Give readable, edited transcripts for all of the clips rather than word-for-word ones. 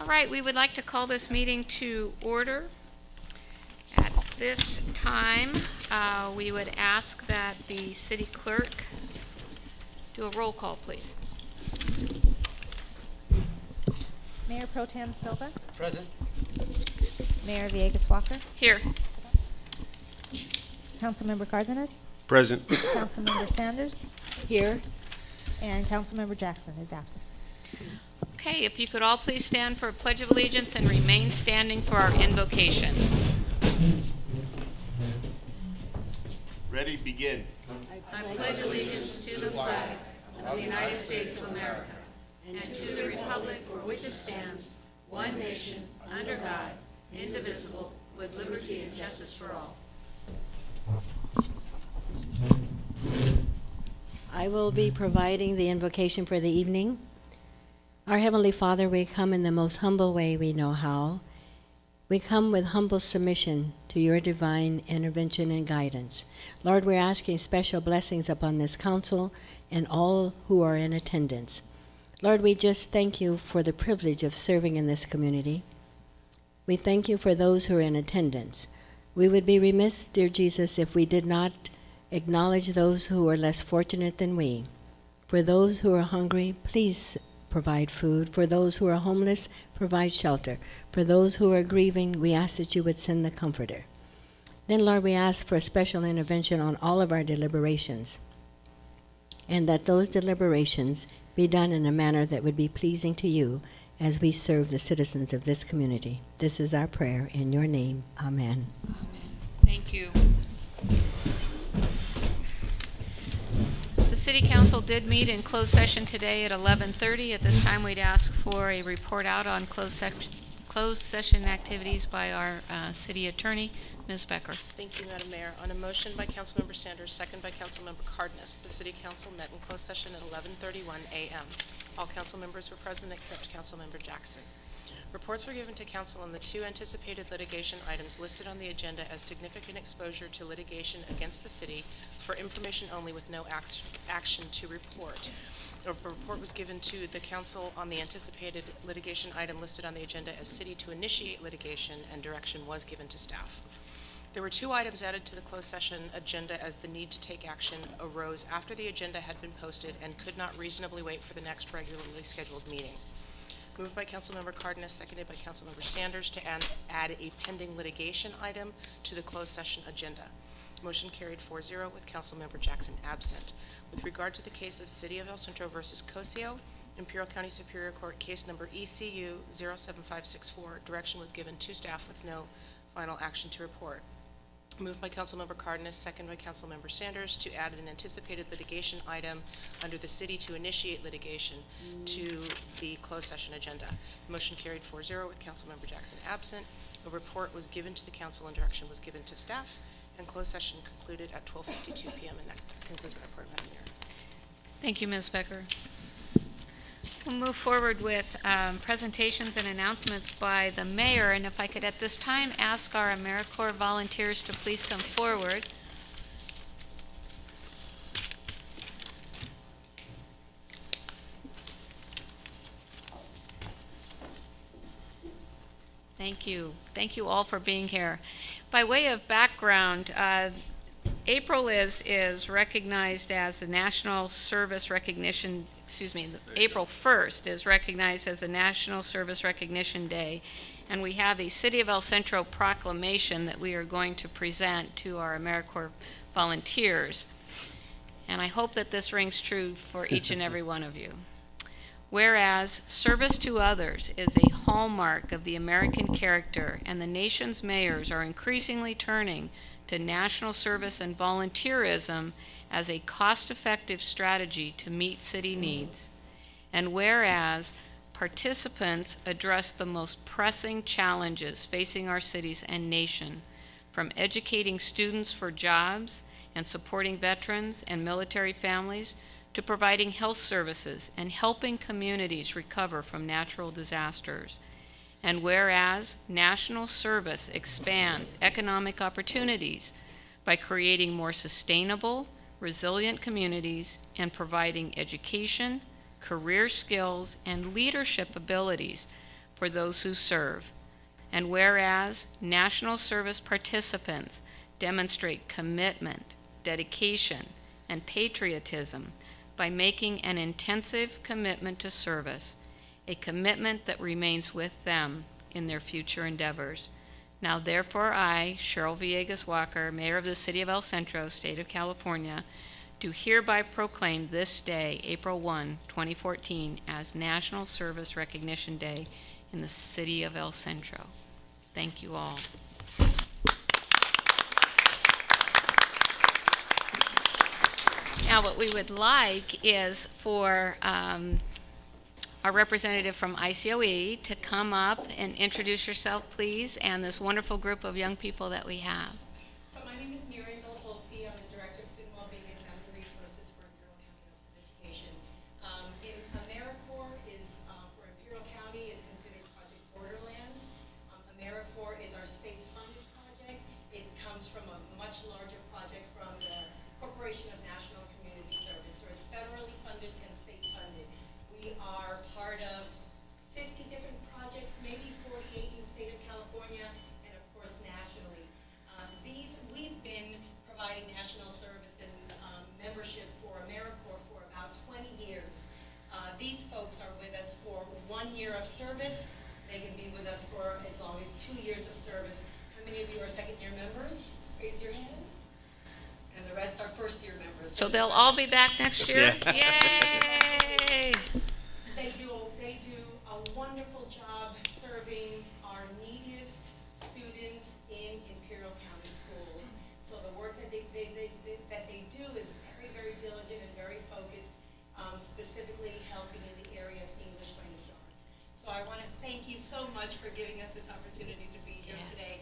All right, we would like to call this meeting to order. At this time, we would ask that the city clerk do a roll call, please. Mayor Pro Tem Silva. Present. Mayor Villegas Walker. Here. Councilmember Cardenas. Present. Councilmember Sanders. Here. And Councilmember Jackson is absent. Okay, if you could all please stand for a Pledge of Allegiance and remain standing for our invocation. Ready, begin. I pledge allegiance to the flag of the United States of America and to the republic for which it stands, one nation, under God, indivisible, with liberty and justice for all. I will be providing the invocation for the evening. Our Heavenly Father, we come in the most humble way we know how. We come with humble submission to your divine intervention and guidance. Lord, we're asking special blessings upon this council and all who are in attendance. Lord, we just thank you for the privilege of serving in this community. We thank you for those who are in attendance. We would be remiss, dear Jesus, if we did not acknowledge those who are less fortunate than we. For those who are hungry, please provide food. For those who are homeless, provide shelter. For those who are grieving, we ask that you would send the Comforter. Then, Lord, we ask for a special intervention on all of our deliberations, and that those deliberations be done in a manner that would be pleasing to you as we serve the citizens of this community. This is our prayer in your name. Amen. Amen. Thank you. The City Council did meet in closed session today at 11:30. At this time, we'd ask for a report out on closed session activities by our City Attorney, Ms. Becker. Thank you, Madam Mayor. On a motion by Councilmember Sanders, second by Councilmember Cardenas, the City Council met in closed session at 11:31 a.m. All council members were present except Councilmember Jackson. Reports were given to Council on the two anticipated litigation items listed on the agenda as significant exposure to litigation against the City for information only with no action to report. A report was given to the Council on the anticipated litigation item listed on the agenda as City to initiate litigation, and direction was given to staff. There were two items added to the closed session agenda as the need to take action arose after the agenda had been posted and could not reasonably wait for the next regularly scheduled meeting. Moved by Councilmember Cardenas, seconded by Councilmember Sanders to add a pending litigation item to the closed session agenda. Motion carried 4-0 with Councilmember Jackson absent. With regard to the case of City of El Centro versus Coec, Imperial County Superior Court case number ECU 07564, direction was given to staff with no final action to report. Moved by Councilmember Cardenas, second by Councilmember Sanders to add an anticipated litigation item under the City to initiate litigation to the closed session agenda. Motion carried 4-0 with Councilmember Jackson absent. A report was given to the Council and direction was given to staff, and closed session concluded at 12:52 p.m. and that concludes my report, Madam Mayor. Thank you, Ms. Becker. We'll move forward with presentations and announcements by the mayor, and if I could at this time ask our AmeriCorps volunteers to please come forward. Thank you. Thank you all for being here. By way of background, April is recognized as a National Service Recognition, April 1st is recognized as a National Service Recognition Day, and we have a City of El Centro proclamation that we are going to present to our AmeriCorps volunteers. And I hope that this rings true for each and every one of you. Whereas service to others is a hallmark of the American character, and the nation's mayors are increasingly turning to national service and volunteerism as a cost-effective strategy to meet city needs. And whereas participants address the most pressing challenges facing our cities and nation, from educating students for jobs and supporting veterans and military families to providing health services and helping communities recover from natural disasters. And whereas national service expands economic opportunities by creating more sustainable, resilient communities and providing education, career skills, and leadership abilities for for those who serve. And whereas national service participants demonstrate commitment, dedication, and patriotism by making an intensive commitment to service, a commitment that remains with them in their future endeavors. Now therefore I, Cheryl Villegas Walker, Mayor of the City of El Centro, State of California, do hereby proclaim this day, April 1, 2014, as National Service Recognition Day in the City of El Centro. Thank you all. Now what we would like is for our representative from ICOE to come up and introduce yourself, please, and this wonderful group of young people that we have. So my name is Miriam Dolopolsky. I'm the Director of Student Wellbeing and Family Resources for Imperial County Office of Education. AmeriCorps is, for Imperial County, it's considered Project Borderlands. AmeriCorps is our state-funded project. It comes from a much larger project from the Corporation of National Community Service. So it's federally funded and state-funded. We are part of 50 different projects, maybe 48 in the state of California, and of course nationally. We've been providing national service and membership for AmeriCorps for about 20 years. These folks are with us for 1 year of service. They can be with us for as long as 2 years of service. How many of you are second-year members? Raise your hand. And the rest are first-year members. So they'll all be back next year? Yeah. Yay! They do a wonderful job serving our neediest students in Imperial County schools. So the work that they do is very, very diligent and very focused, specifically helping in the area of English language arts. So I want to thank you so much for giving us this opportunity to be here today.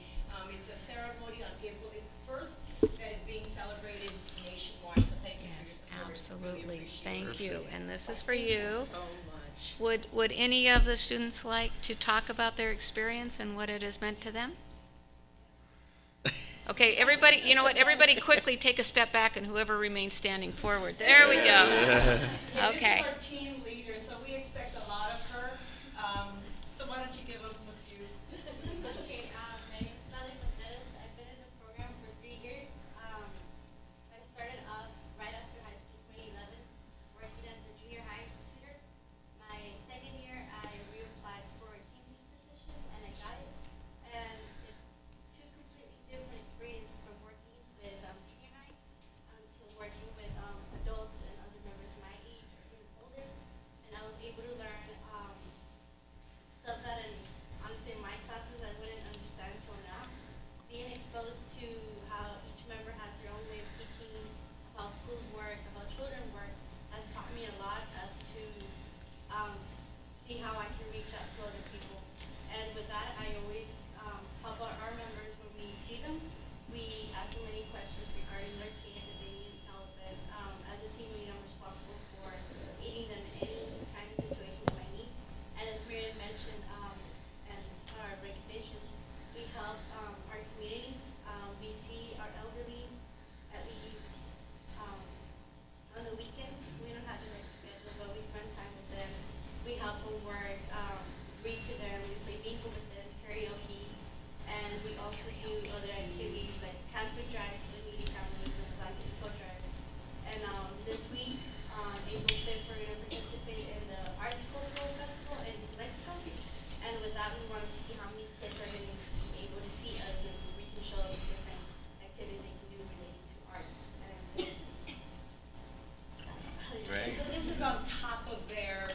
It's a ceremony on April 1st that is being celebrated nationwide. So thank you for your support. Absolutely. Really Thank you. And this is for Thank you. so much. Would any of the students like to talk about their experience and what it has meant to them? Okay, everybody, you know what? Everybody quickly take a step back, and whoever remains standing forward. There we go. Yeah, Okay. This is our team leader, so we expect a lot of her. So why don't you give them a few? Okay, my name is Natalie Contreras. I've been in the program for 3 years. I started off right after high school, 2011, working as a junior high tutor. My second year, I reapplied for a team lead position, and I got it. And it's two completely different experiences from working with junior high to working with adults and other members my age or even older. And I was able to learn stuff that honestly in my classes I wouldn't understand until now. Being exposed to how each member has their own way of teaching about school work, about children work, has taught me a lot as to see how I can reach out to other people. And with that, I always help out our members when we see them. We ask them any questions regarding their kids if they need help. And as a team lead, I'm responsible for aiding them in any kind of situation that I need. And as Miriam mentioned, and our recognition, we help our community. We see our elderly at least on the weekends. We don't have a schedule, but we spend time with them. We help them work, read to them, we play bingo with them, karaoke, and we also do other activities like cancer drive for the needy families and blanket foot drive. And this week, April 5th, we're going to participate in the Arts Cultural Festival in Mexico. And with that, we want to see how many kids are going to be able to see us and we can show them different activities they can do related to arts. And that's about it. Great. So this is on top of their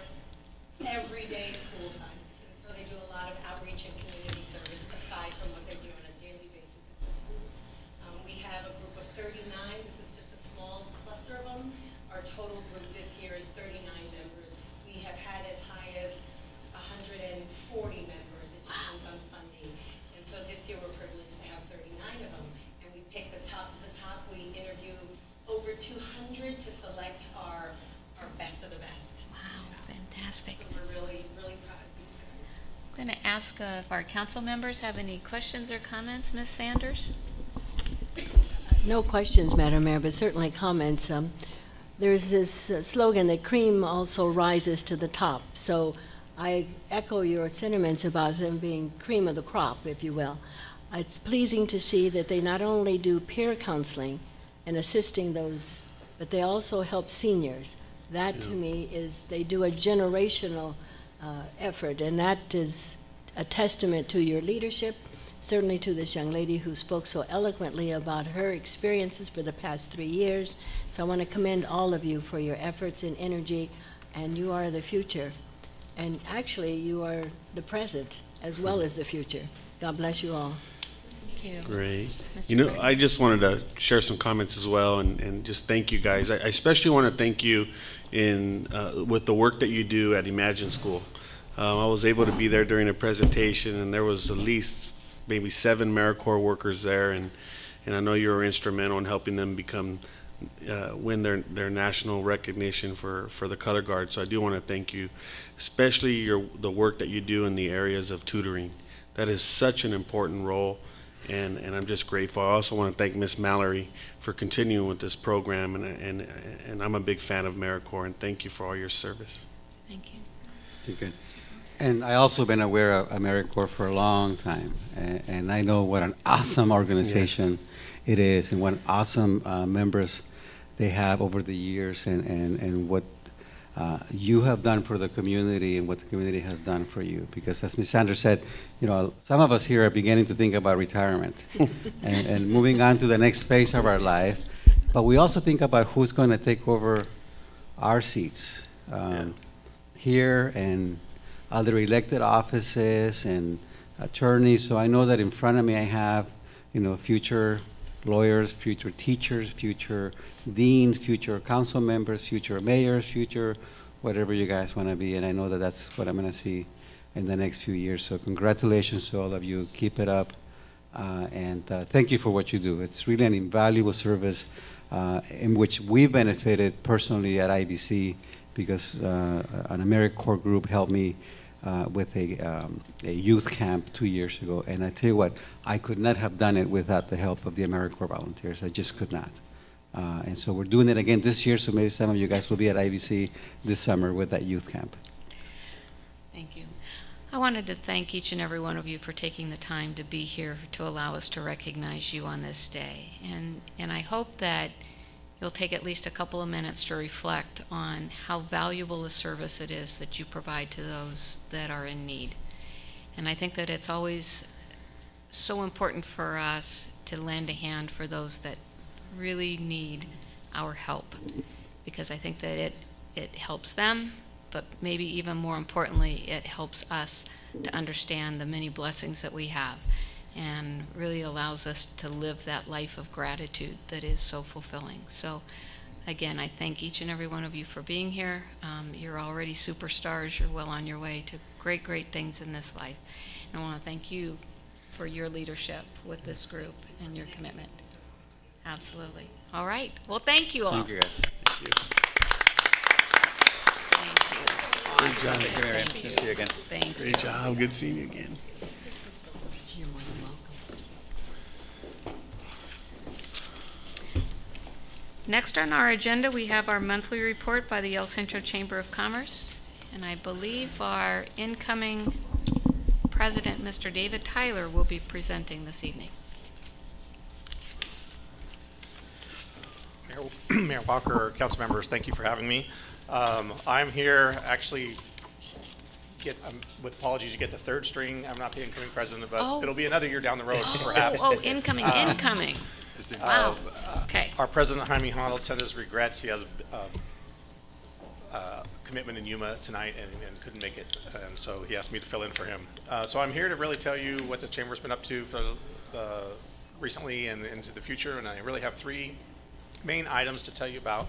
everyday school science. And so they do a lot of outreach and community service aside from what they do on a daily basis in their schools. We have a group of 39. This is just a small cluster of them. Our total group this year is 39 members. We have had as high as 140 members. It depends on funding. And so this year we're privileged to have 39 of them. And we pick the top of the top. We interview over 200 to select our best of the best. Wow, fantastic. So we're really, really proud of these guys. I'm going to ask if our council members have any questions or comments. Ms. Sanders? No questions, Madam Mayor, but certainly comments. There's this slogan that cream also rises to the top. So I echo your sentiments about them being cream of the crop, if you will. It's pleasing to see that they not only do peer counseling and assisting those, but they also help seniors. That to me is, they do a generational effort, and that is a testament to your leadership, certainly to this young lady who spoke so eloquently about her experiences for the past 3 years. So I want to commend all of you for your efforts and energy, and you are the future. And actually, you are the present as well as the future. God bless you all. Thank you. Great. Mr. You know, Gray. I just wanted to share some comments as well, and just thank you guys. I especially want to thank you with the work that you do at Imagine School. I was able to be there during a presentation, and there was at least maybe 7 AmeriCorps workers there, and I know you were instrumental in helping them become win their national recognition for the color guard. So I do want to thank you, especially the work that you do in the areas of tutoring. That is such an important role, and I'm just grateful. I also want to thank Miss Mallory for continuing with this program, and I'm a big fan of AmeriCorps, and thank you for all your service. Thank you. Okay, good. And I also been aware of AmeriCorps for a long time, and I know what an awesome organization it is, and what awesome members they have over the years, and what you have done for the community, and what the community has done for you. Because as Ms. Sanders said, you know, some of us here are beginning to think about retirement and moving on to the next phase of our life, but we also think about who's going to take over our seats here and other elected offices and attorneys. So I know that in front of me I have, you know, future lawyers, future teachers, future deans, future council members, future mayors, future whatever you guys want to be. And I know that that's what I'm going to see in the next few years. So congratulations to all of you. Keep it up. And thank you for what you do. It's really an invaluable service in which we benefited personally at IBC, because an AmeriCorps group helped me with a youth camp 2 years ago. And I tell you what, I could not have done it without the help of the AmeriCorps volunteers. I just could not. And so we're doing it again this year, so maybe some of you guys will be at IBC this summer with that youth camp. Thank you. I wanted to thank each and every one of you for taking the time to be here to allow us to recognize you on this day. And I hope that you'll take at least a couple of minutes to reflect on how valuable a service it is that you provide to those that are in need. And I think that it's always so important for us to lend a hand for those that really need our help, because I think that it helps them, but maybe even more importantly, it helps us to understand the many blessings that we have, and really allows us to live that life of gratitude that is so fulfilling. So again, I thank each and every one of you for being here. You're already superstars. You're well on your way to great, great things in this life. And I want to thank you for your leadership with this group and your commitment. Absolutely. All right. Well, thank you all. Thank you, guys. Thank you. Thank you. Awesome. Thank you, Marian. Good to see you again. Thank you. Great job. Good seeing you again. You're more than welcome. Next on our agenda, we have our monthly report by the El Centro Chamber of Commerce. And I believe our incoming president, Mr. David Tyler, will be presenting this evening. Mayor Walker, council members, thank you for having me. I'm here actually, with apologies, you get the third string. I'm not the incoming president, but it'll be another year down the road, perhaps. Incoming. Wow. Okay. Our president, Jaime Honnold, sent his regrets. He has a commitment in Yuma tonight and couldn't make it, and so he asked me to fill in for him. So I'm here to really tell you what the chamber's been up to for recently and into the future, and I really have 3 main items to tell you about.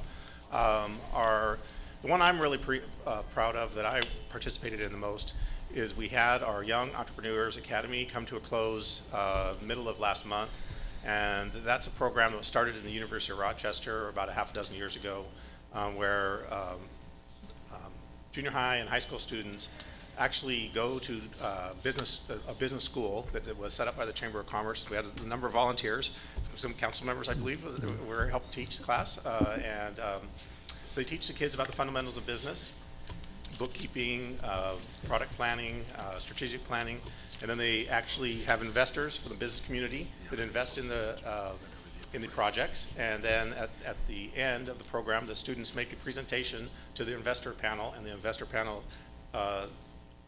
Are the one I'm really proud of, that I participated in the most, is we had our Young Entrepreneurs Academy come to a close middle of last month, and that's a program that was started in the University of Rochester about a half a dozen years ago, where junior high and high school students actually go to a business school that was set up by the Chamber of Commerce. We had a number of volunteers, some council members, I believe, were helped teach the class, so they teach the kids about the fundamentals of business. bookkeeping, product planning, strategic planning, and then they actually have investors from the business community that invest in the projects. And then at the end of the program, the students make a presentation to the investor panel, and the investor panel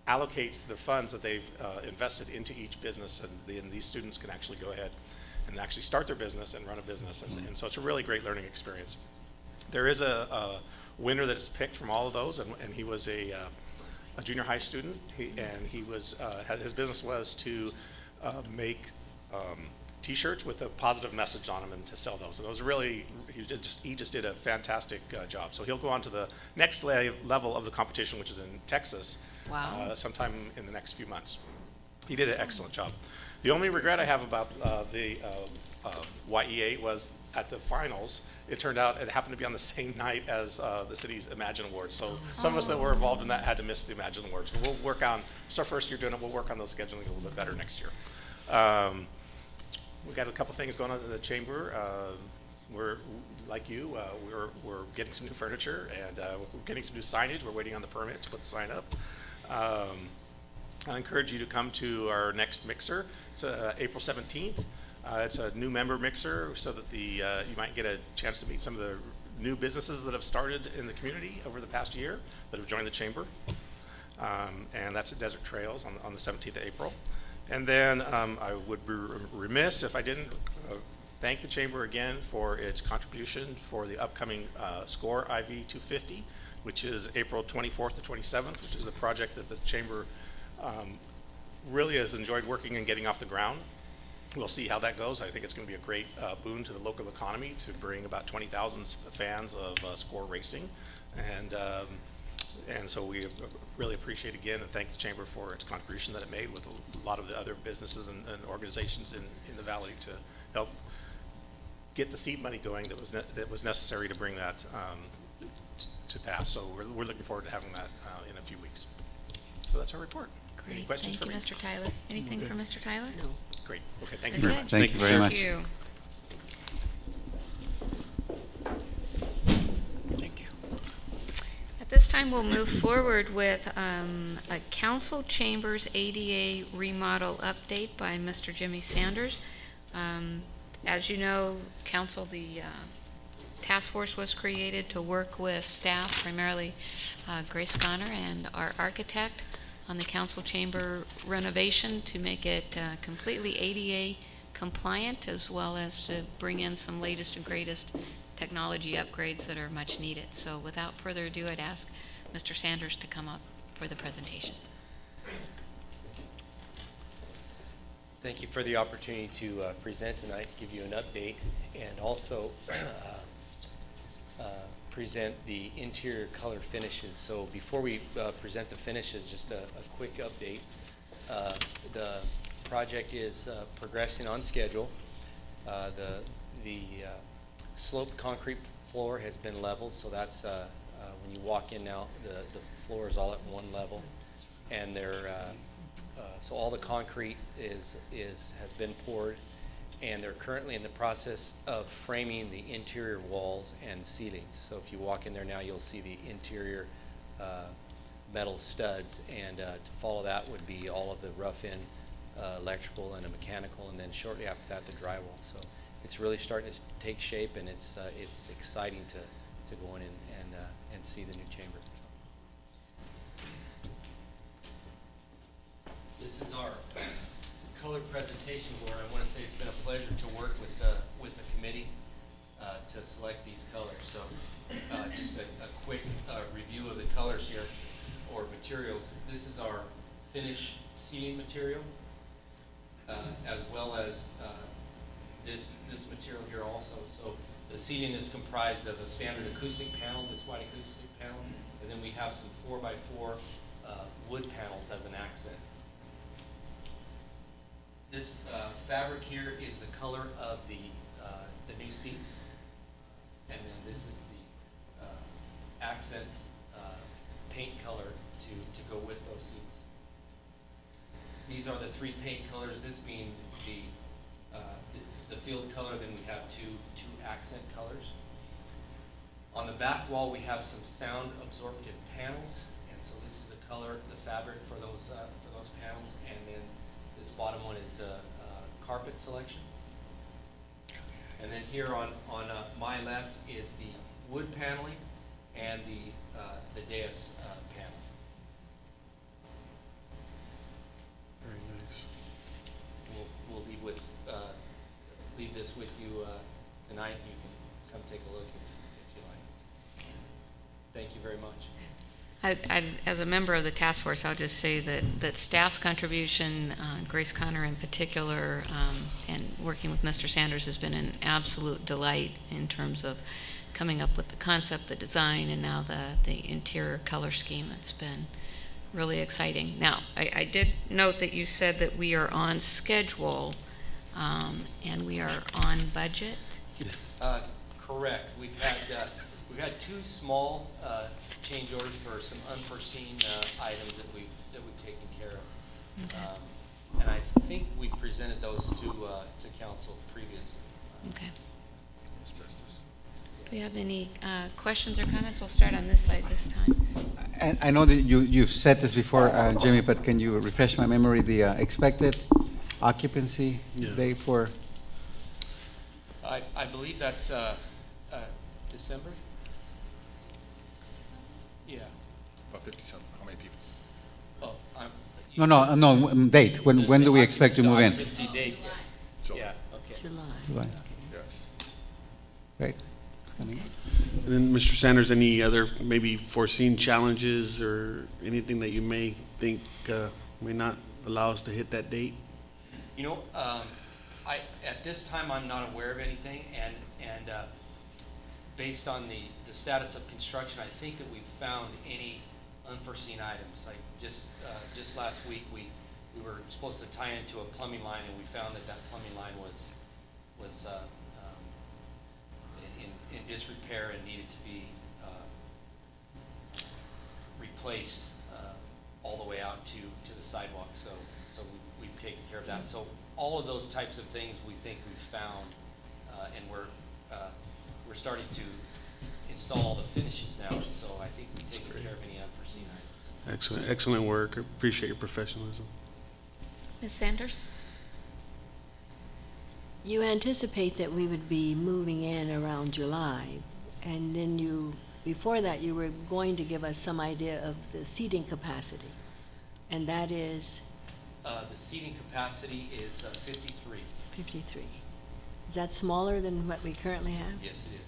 allocates the funds that they've invested into each business, and then these students can actually go ahead and actually start their business and run a business. And so it's a really great learning experience. There is a winner that is picked from all of those, and he was a junior high student, and he was his business was to make T-shirts with a positive message on them and to sell those. And it was really, he just did a fantastic job. So he'll go on to the next level of the competition, which is in Texas, sometime in the next few months. He did an excellent job. The only regret I have about the YEA was at the finals, it turned out it happened to be on the same night as the city's Imagine Awards. So some of us that were involved in that had to miss the Imagine Awards. But we'll work on, it's our first year doing it, we'll work on those scheduling a little bit better next year. We've got a couple things going on in the chamber. We're, like you, we're getting some new furniture, and we're getting some new signage. We're waiting on the permit to put the sign up. I encourage you to come to our next mixer. It's April 17th. It's a new member mixer, so that you might get a chance to meet some of the new businesses that have started in the community over the past year that have joined the chamber. And that's at Desert Trails on the 17th of April. And then I would be remiss if I didn't thank the chamber again for its contribution for the upcoming SCORE IV 250, which is April 24th to 27th, which is a project that the chamber really has enjoyed working and getting off the ground. We'll see how that goes. I think it's going to be a great boon to the local economy to bring about 20,000 fans of SCORE racing. And so we really appreciate again and thank the chamber for its contribution that it made with a lot of the other businesses and organizations in the valley to help get the seed money going that was necessary to bring that to pass. So we're looking forward to having that in a few weeks. So that's our report. Great. Any questions for me? Thank you, Mr. Tyler. Anything for Mr. Tyler? No. Great. Okay. Thank you very much. Thank you very much. Thank you. Thank you. At this time, we'll move forward with a council chambers ADA remodel update by Mr. Jimmy Sanders. As you know, council, the task force was created to work with staff, primarily Grace Connor and our architect, on the council chamber renovation to make it completely ADA compliant, as well as to bring in some latest and greatest technology upgrades that are much needed. So without further ado, I'd ask Mr. Sanders to come up for the presentation. Thank you for the opportunity to present tonight, to give you an update, and also present the interior color finishes. So before we present the finishes, just a quick update. The project is progressing on schedule. The sloped concrete floor has been leveled, so that's when you walk in now, the floor is all at one level, and so all the concrete has been poured, and they're currently in the process of framing the interior walls and ceilings. So if you walk in there now, you'll see the interior metal studs, and to follow that would be all of the rough-in electrical and a mechanical, and then shortly after that the drywall. So it's really starting to take shape, and it's exciting to go in and see the new chamber. This is our color presentation board. I want to say it's been a pleasure to work with the committee to select these colors. So just a quick review of the colors here, or materials. This is our finish seating material, as well as this material here also. So the seating is comprised of a standard acoustic panel, this white acoustic panel, and then we have some 4x4 wood panels as an accent. This fabric here is the color of the new seats, and then this is the accent paint color to go with those seats. These are the three paint colors. This being the field color. Then we have two accent colors. On the back wall, we have some sound absorptive panels and So this is the color, the fabric for those panels, and then this bottom one is the carpet selection. And then here on my left is the wood paneling and the dais panel. Very nice. We'll leave this with you tonight. You can come take a look if you like. Thank you very much. As a member of the task force, I'll just say that staff's contribution, Grace Connor in particular, and working with Mr. Sanders has been an absolute delight in terms of coming up with the concept, the design, and now the interior color scheme. It's been really exciting. Now, I did note that you said that we are on schedule and we are on budget. Correct. We've had two small change orders for some unforeseen items that we've taken care of. Okay. And I think we presented those to council previously. Okay. Do we have any questions or comments? We'll start on this side this time. And I know that you've said this before, Jimmy, but can you refresh my memory, the expected occupancy day for? I believe that's December? Yeah. About 50-something, how many people? Oh, No, date. When do we expect to move in? Occupancy date. So- Yeah, okay. July. Yes. Right. It's coming up. And then, Mr. Sanders, any other maybe foreseen challenges or anything that you may think may not allow us to hit that date? You know, at this time, I'm not aware of anything, and based on the status of construction, I think that we've found any unforeseen items. Like just last week, we were supposed to tie into a plumbing line, and we found that plumbing line was in disrepair and needed to be replaced all the way out to the sidewalk. So we've taken care of that. So all of those types of things we think we've found, and we're starting to install all the finishes now. And so I think we've taken care of any unforeseen items. Excellent work. I appreciate your professionalism. Ms. Sanders? You anticipate that we would be moving in around July, and then before that, you were going to give us some idea of the seating capacity, and that is? The seating capacity is 53. 53. Is that smaller than what we currently have? Yes, it is.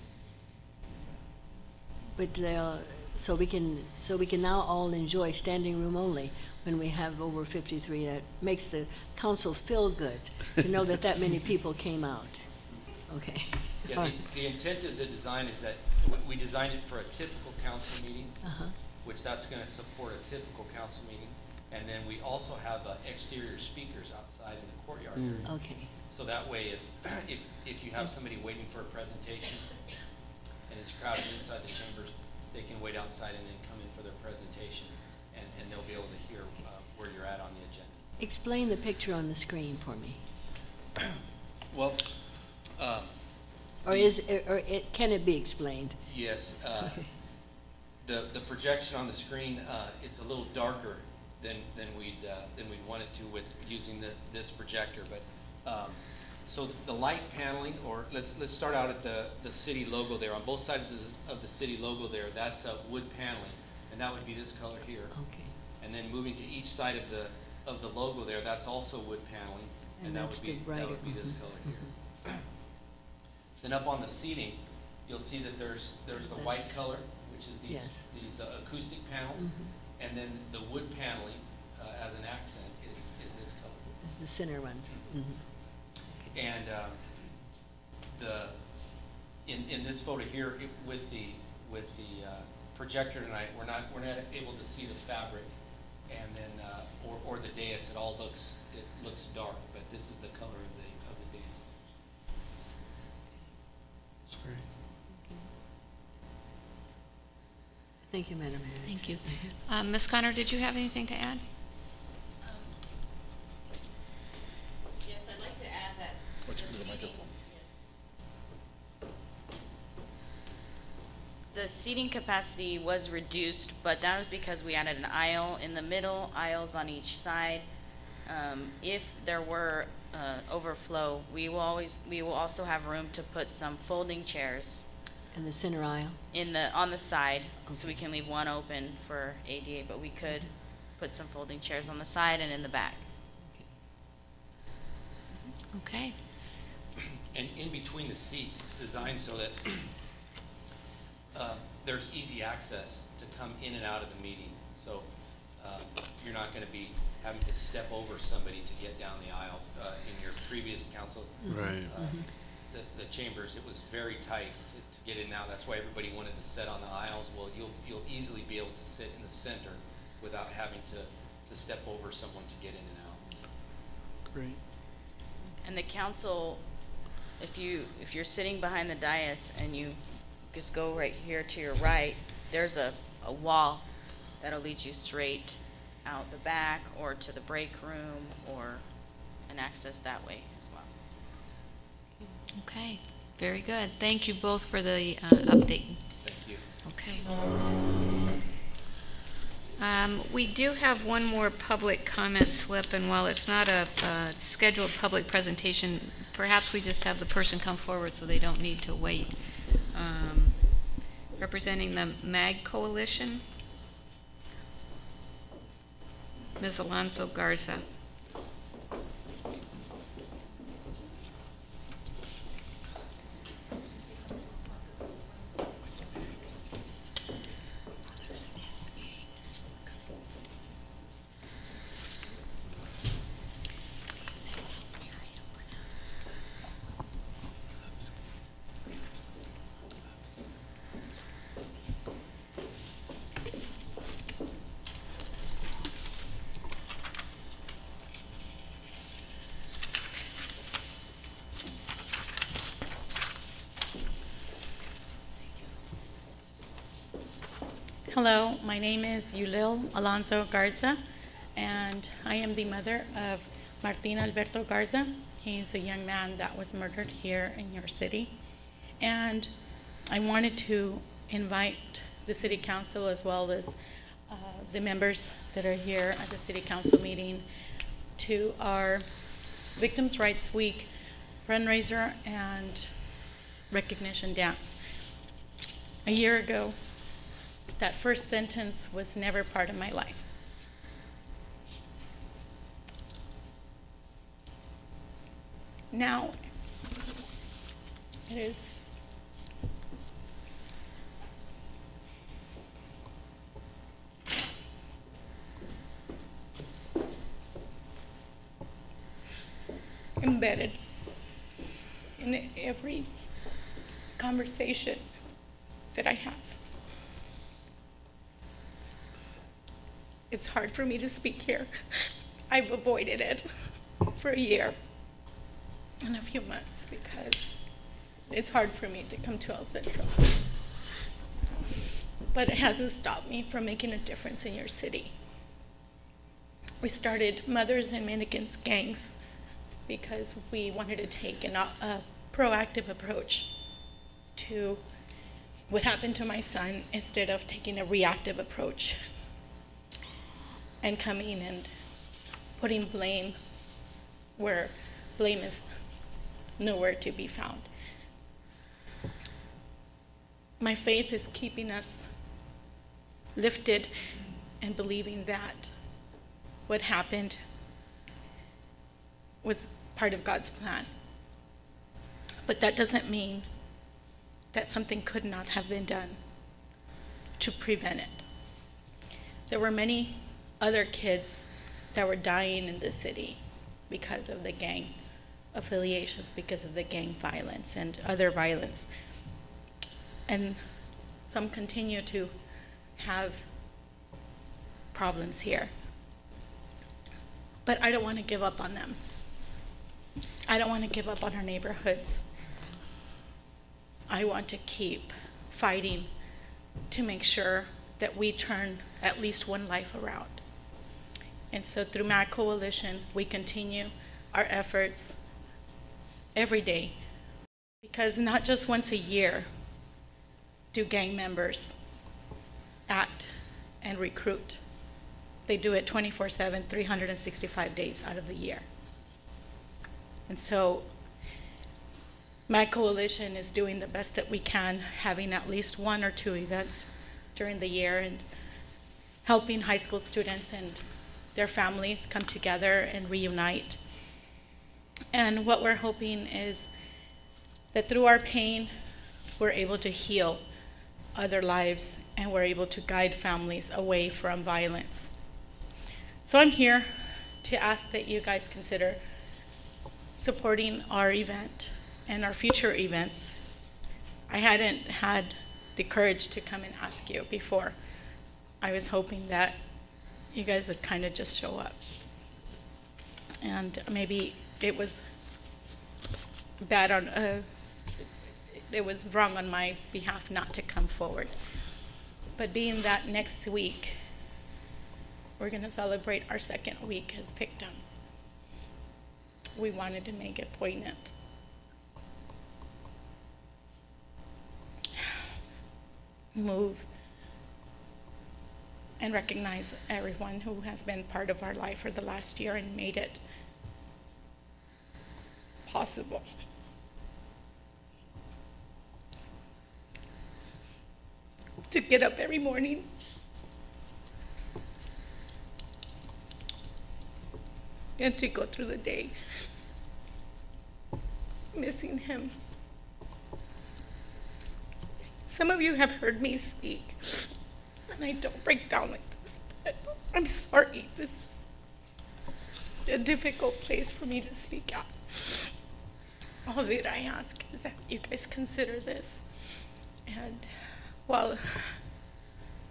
But so we can now all enjoy standing room only when we have over 53. That makes the council feel good to know that many people came out. Okay. Yeah, the intent of the design is that we designed it for a typical council meeting, which that's going to support a typical council meeting. And then we also have exterior speakers outside in the courtyard area. Okay. So that way, if you have somebody waiting for a presentation and it's crowded inside the chambers, they can wait outside and then come in for their presentation, and they'll be able to hear where you're at on the agenda. Explain the picture on the screen for me. Well, can it be explained? yes. The projection on the screen, it's a little darker than we'd want it to with using this projector. But so the light paneling, or let's start out at the city logo there. On both sides of the city logo there, that's wood paneling, and that would be this color here. Okay. And then moving to each side of the logo there, that's also wood paneling, and that would be this color here. Then up on the seating, you'll see that there's the white color, which is these acoustic panels. And then the wood paneling as an accent is this color. This is the center ones. And in this photo here with the projector tonight, we're not able to see the fabric, and then or the dais. It looks dark, but this is the color of the dais. That's great. Thank you, Madam Mayor. Thank you. Ms. Connor, did you have anything to add? Yes, I'd like to add that. Why don't you the give me the seating- microphone? Yes. the seating capacity was reduced, but that was because we added an aisle in the middle, aisles on each side. If there were overflow, we will also have room to put some folding chairs In the center aisle? on the side, so we can leave one open for ADA, but we could put some folding chairs on the side and in the back. Okay. And in between the seats, it's designed so that there's easy access to come in and out of the meeting. So you're not going to be having to step over somebody to get down the aisle. In your previous council, Right. The chambers, it was very tight to get in now. That's why everybody wanted to sit on the aisles. Well, you'll easily be able to sit in the center without having to step over someone to get in and out. Great. And the council, if you're sitting behind the dais and you just go right here to your right, there's a wall that'll lead you straight out the back or to the break room or an access that way as well. Okay. Very good. Thank you both for the update. Thank you. Okay. We do have one more public comment slip, and while it's not a scheduled public presentation, perhaps we just have the person come forward so they don't need to wait. Representing the MAG Coalition, Ms. Alonso Garza. Hello, my name is Yulil Alonso Garza, and I am the mother of Martin Alberto Garza. He's a young man that was murdered here in your city. And I wanted to invite the City Council as well as the members that are here at the City Council meeting to our Victims' Rights Week fundraiser and recognition dance. A year ago, that first sentence was never part of my life. Now, it is embedded in every conversation that I have. It's hard for me to speak here. I've avoided it for a year and a few months because it's hard for me to come to El Centro. But it hasn't stopped me from making a difference in your city. We started Mothers and Men Against Gangs because we wanted to take a proactive approach to what happened to my son instead of taking a reactive approach and coming and putting blame where blame is nowhere to be found. My faith is keeping us lifted and believing that what happened was part of God's plan. But that doesn't mean that something could not have been done to prevent it. There were many other kids that were dying in the city because of the gang affiliations, because of the gang violence and other violence. And some continue to have problems here. But I don't want to give up on them. I don't want to give up on our neighborhoods. I want to keep fighting to make sure that we turn at least one life around. And so through MAG Coalition, we continue our efforts every day, because not just once a year, do gang members act and recruit. They do it 24/7, 365 days out of the year. And so my coalition is doing the best that we can, having at least 1 or 2 events during the year and helping high school students and their families come together and reunite. And what we're hoping is that through our pain, we're able to heal other lives and we're able to guide families away from violence. So I'm here to ask that you guys consider supporting our event and our future events. I hadn't had the courage to come and ask you before. I was hoping that you guys would kind of just show up. And maybe it was bad on, it was wrong on my behalf not to come forward. But being that next week, we're going to celebrate our 2nd week as victims, we wanted to make it poignant. Move and recognize everyone who has been part of our life for the last year and made it possible. To get up every morning and to go through the day missing him. Some of you have heard me speak, and I don't break down like this, but I'm sorry. This is a difficult place for me to speak out. All that I ask is that you guys consider this. And while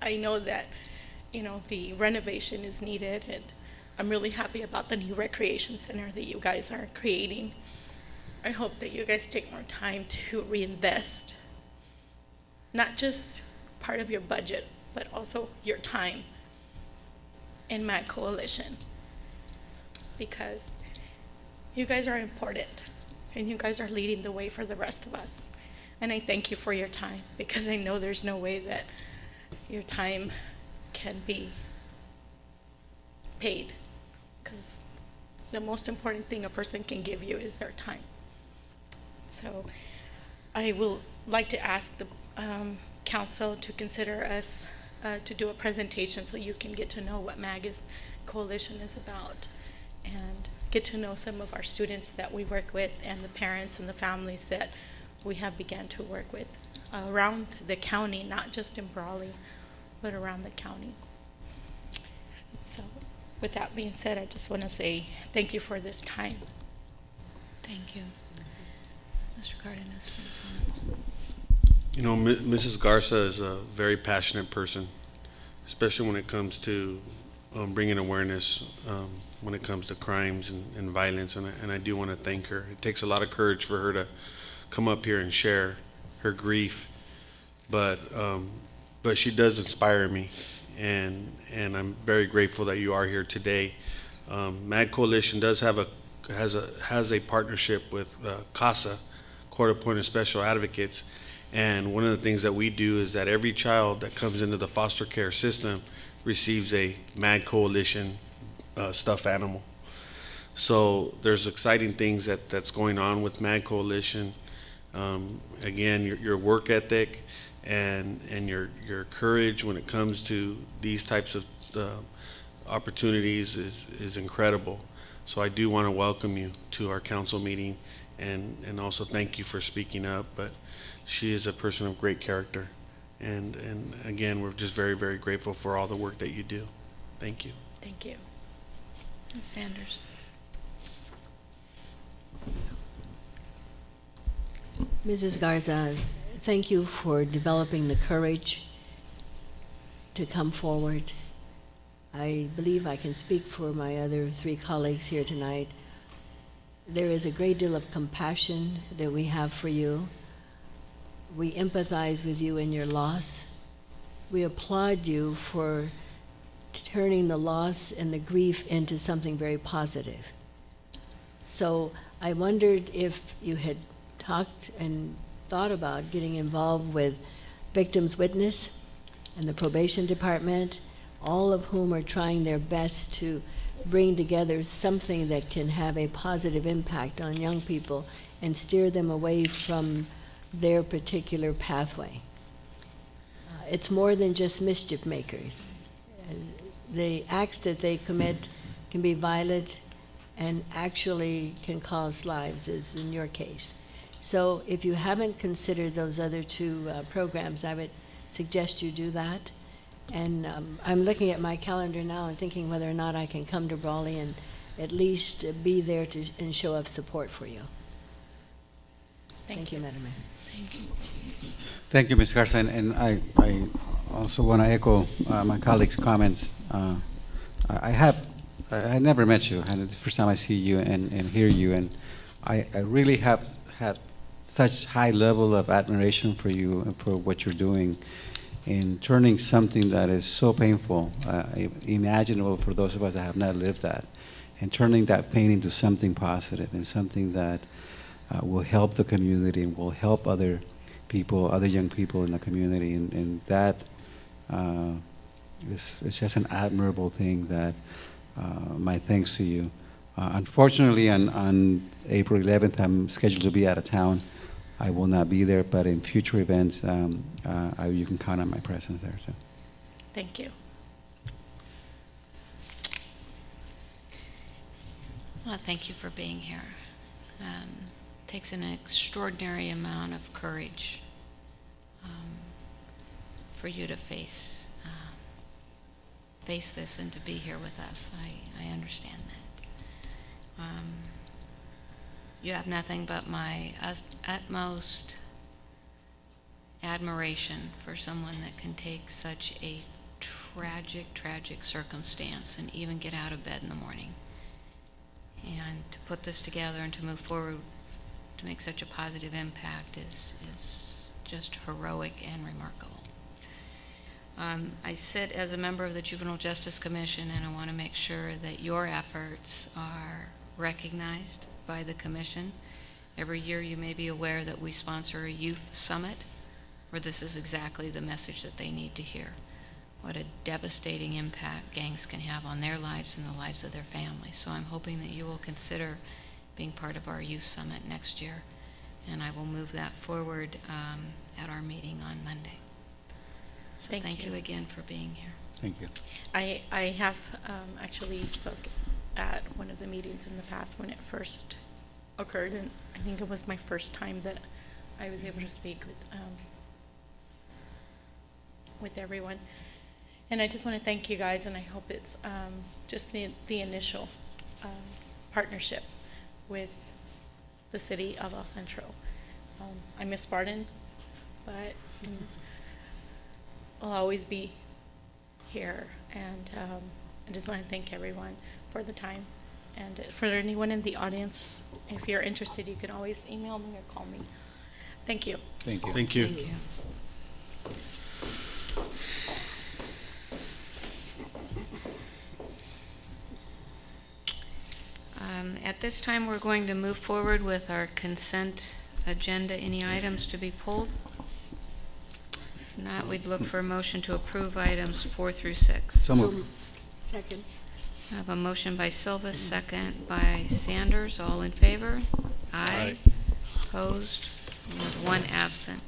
I know that, the renovation is needed, and I'm really happy about the new recreation center that you guys are creating, I hope that you guys take more time to reinvest, not just part of your budget, but also your time in MAG Coalition, because you guys are important and you guys are leading the way for the rest of us. And I thank you for your time, because I know there's no way that your time can be paid, because the most important thing a person can give you is their time. So I will like to ask the council to consider us to do a presentation so you can get to know what MAG Coalition is about and get to know some of our students that we work with and the parents and the families that we have began to work with around the county, not just in Brawley, but around the county. So with that being said, I just want to say thank you for this time. Thank you. Mr. Cardenas, any comments? Mrs. Garza is a very passionate person, especially when it comes to bringing awareness when it comes to crimes and violence, and I do want to thank her. It takes a lot of courage for her to come up here and share her grief, but she does inspire me, and I'm very grateful that you are here today. MAG Coalition does have has a partnership with CASA, Court Appointed Special Advocates, and one of the things that we do is that every child that comes into the foster care system receives a MAG Coalition stuffed animal. So there's exciting things that's going on with MAG Coalition. Again, your work ethic and your courage when it comes to these types of opportunities is incredible. So I do want to welcome you to our council meeting and also thank you for speaking up. But she is a person of great character, and again, we're just very, very grateful for all the work that you do. Thank you. Thank you. Ms. Sanders. Mrs. Garza, thank you for developing the courage to come forward. I believe I can speak for my other 3 colleagues here tonight. There is a great deal of compassion that we have for you. We empathize with you in your loss. We applaud you for turning the loss and the grief into something very positive. So I wondered if you had talked and thought about getting involved with victim's witness and the probation department, all of whom are trying their best to bring together something that can have a positive impact on young people and steer them away from their particular pathway. It's more than just mischief makers. The acts that they commit can be violent and actually can cause lives, as in your case. So if you haven't considered those other two programs, I would suggest you do that. And I'm looking at my calendar now and thinking whether or not I can come to Brawley and at least be there to and show of support for you. Thank you, Madam Mayor. Thank you. Thank you, Ms. Garza, and I also want to echo my colleagues' comments. I never met you, and it's the first time I see you and hear you, and I really have had such high level of admiration for you and for what you're doing in turning something that is so painful, imaginable for those of us that have not lived that, and turning that pain into something positive and something that will help the community and will help other people, other young people in the community, and that is just an admirable thing. That my thanks to you. Unfortunately, on April 11th, I'm scheduled to be out of town. I will not be there, but in future events, you can count on my presence there. So. Thank you. Well, thank you for being here. Takes an extraordinary amount of courage for you to face this and to be here with us. I understand that. You have nothing but my utmost admiration for someone that can take such a tragic circumstance and even get out of bed in the morning. And to put this together and to move forward to make such a positive impact is just heroic and remarkable. I sit as a member of the Juvenile Justice Commission, and I want to make sure that your efforts are recognized by the Commission. Every year you may be aware that we sponsor a youth summit where this is exactly the message that they need to hear. What a devastating impact gangs can have on their lives and the lives of their families. So I'm hoping that you will consider being part of our youth summit next year, and I will move that forward at our meeting on Monday. So thank you again for being here. Thank you. I have actually spoke at one of the meetings in the past when it first occurred, and I think it was my first time that I was able to speak with everyone. And I just want to thank you guys, and I hope it's just the initial partnership with the city of El Centro. I miss Spartan, but I'll always be here, and I just want to thank everyone for the time. And for anyone in the audience, if you're interested, you can always email me or call me. Thank you. Thank you. Thank you. Thank you. At this time, we're going to move forward with our consent agenda. Any items to be pulled? If not, we'd look for a motion to approve items 4 through 6. So moved. Second. I have a motion by Silva, second by Sanders. All in favor? Aye. Opposed? We have one absent.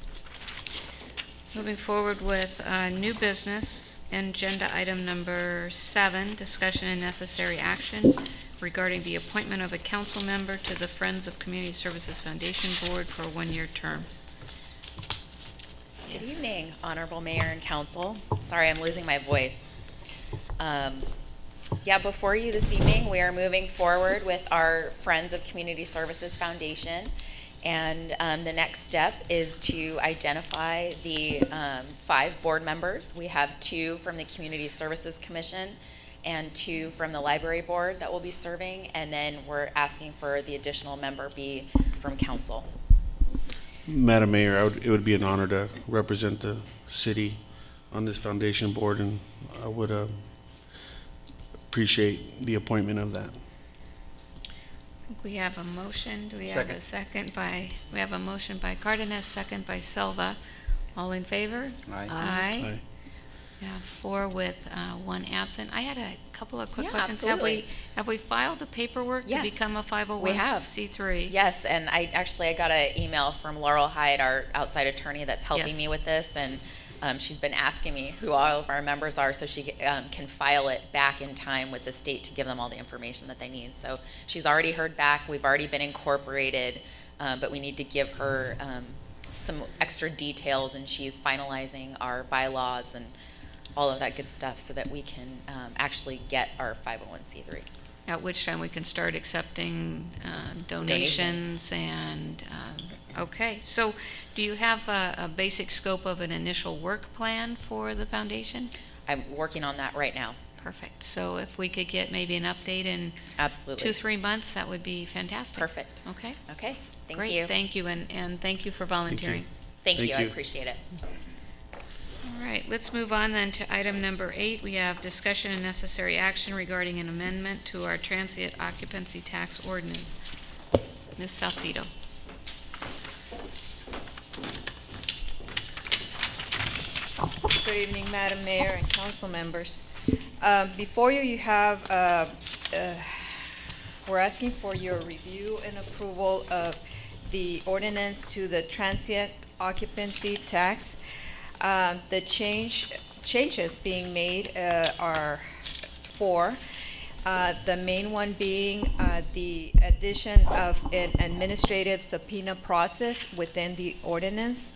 Moving forward with new business, agenda item number 7, discussion and necessary action regarding the appointment of a council member to the Friends of Community Services Foundation Board for a 1-year term. Good evening, Honorable Mayor and Council. Sorry, I'm losing my voice. Before you this evening, we are moving forward with our Friends of Community Services Foundation, and the next step is to identify the 5 board members. We have 2 from the Community Services Commission and 2 from the Library Board that will be serving, and then we're asking for the additional member be from Council. Madam Mayor, it would be an honor to represent the city on this foundation board, and I would appreciate the appointment of that. We have a motion. Do we have a second by, we have a motion by Cardenas, second by Silva. All in favor? Aye. Aye. Aye. We have 4 with 1 absent. I had a couple of quick Yeah, questions. absolutely. Have we filed the paperwork Yes. to become a 501c3? We have. Yes, and I got an email from Laurel Hyde, our outside attorney that's helping Yes. me with this, and she's been asking me who all of our members are so she can file it back in time with the state to give them all the information that they need. So she's already heard back. We've already been incorporated, but we need to give her some extra details, and she's finalizing our bylaws and all of that good stuff so that we can actually get our 501c3. At which time we can start accepting donations and, okay. So do you have a basic scope of an initial work plan for the foundation? I'm working on that right now. Perfect. So if we could get maybe an update in Absolutely. 2-3 months, that would be fantastic. Perfect. Okay. Okay, thank Great. you. Thank you, and thank you for volunteering. Thank Thank you, I you. appreciate it. All right, let's move on then to item number 8. We have discussion and necessary action regarding an amendment to our transient occupancy tax ordinance. Ms. Salcido. Good evening, Madam Mayor and council members. Before you, you have, we're asking for your review and approval of the ordinance to the transient occupancy tax. The changes being made are 4. The main one being the addition of an administrative subpoena process within the ordinance,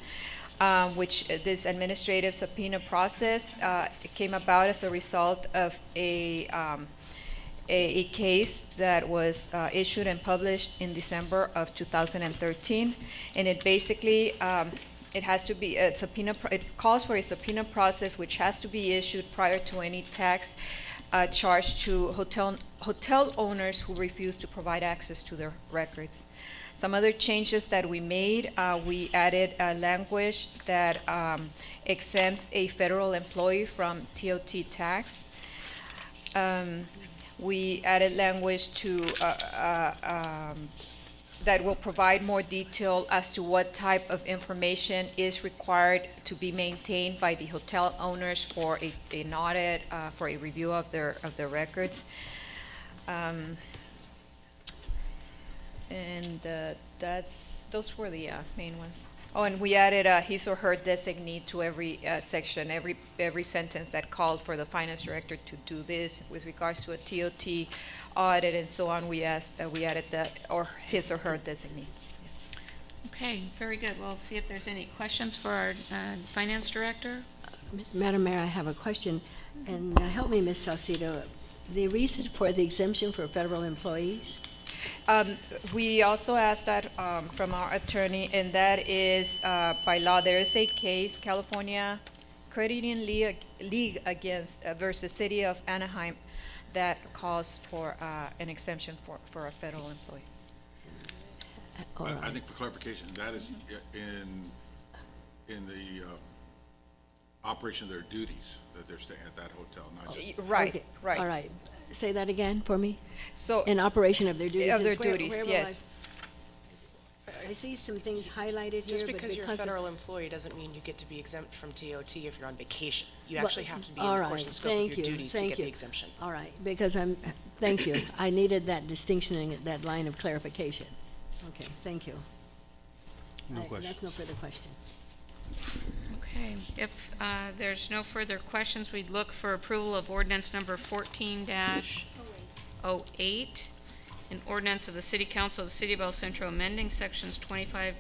which this administrative subpoena process came about as a result of a case that was issued and published in December of 2013, and it basically it has to be a subpoena. It calls for a subpoena process which has to be issued prior to any tax charged to hotel owners who refuse to provide access to their records. Some other changes that we made, we added a language that exempts a federal employee from TOT tax. We added language to that will provide more detail as to what type of information is required to be maintained by the hotel owners for an audit, for a review of their records. And those were the main ones. Oh, and we added his or her designee to every section, every sentence that called for the finance director to do this with regards to a TOT audit and so on. We added that, or his or her designee. Yes. Okay, very good. We'll see if there's any questions for our finance director. Madam Mayor, I have a question, and help me, Ms. Salcido. The reason for the exemption for federal employees? We also asked that from our attorney, and that is by law. There is a case, California Credit Union League against versus City of Anaheim, that calls for an exemption for a federal employee. I think for clarification, that is in the operation of their duties that they're staying at that hotel, not just. Right, Okay. right. All right. Say that again for me. So In operation of their duties. of their It's where duties, will yes. I see some things highlighted here. Just but because you're a of- federal employee doesn't mean you get to be exempt from TOT if you're on vacation. You Well, actually have to be in all the right, course and scope thank of your you, duties to thank get you. the exemption. All right, because thank you. I needed that distinction and that line of clarification. Okay, thank you. No That's questions. no further question. Okay, if there's no further questions, we'd look for approval of ordinance number 14-08, an ordinance of the City Council of the City of El Centro amending sections 25-59,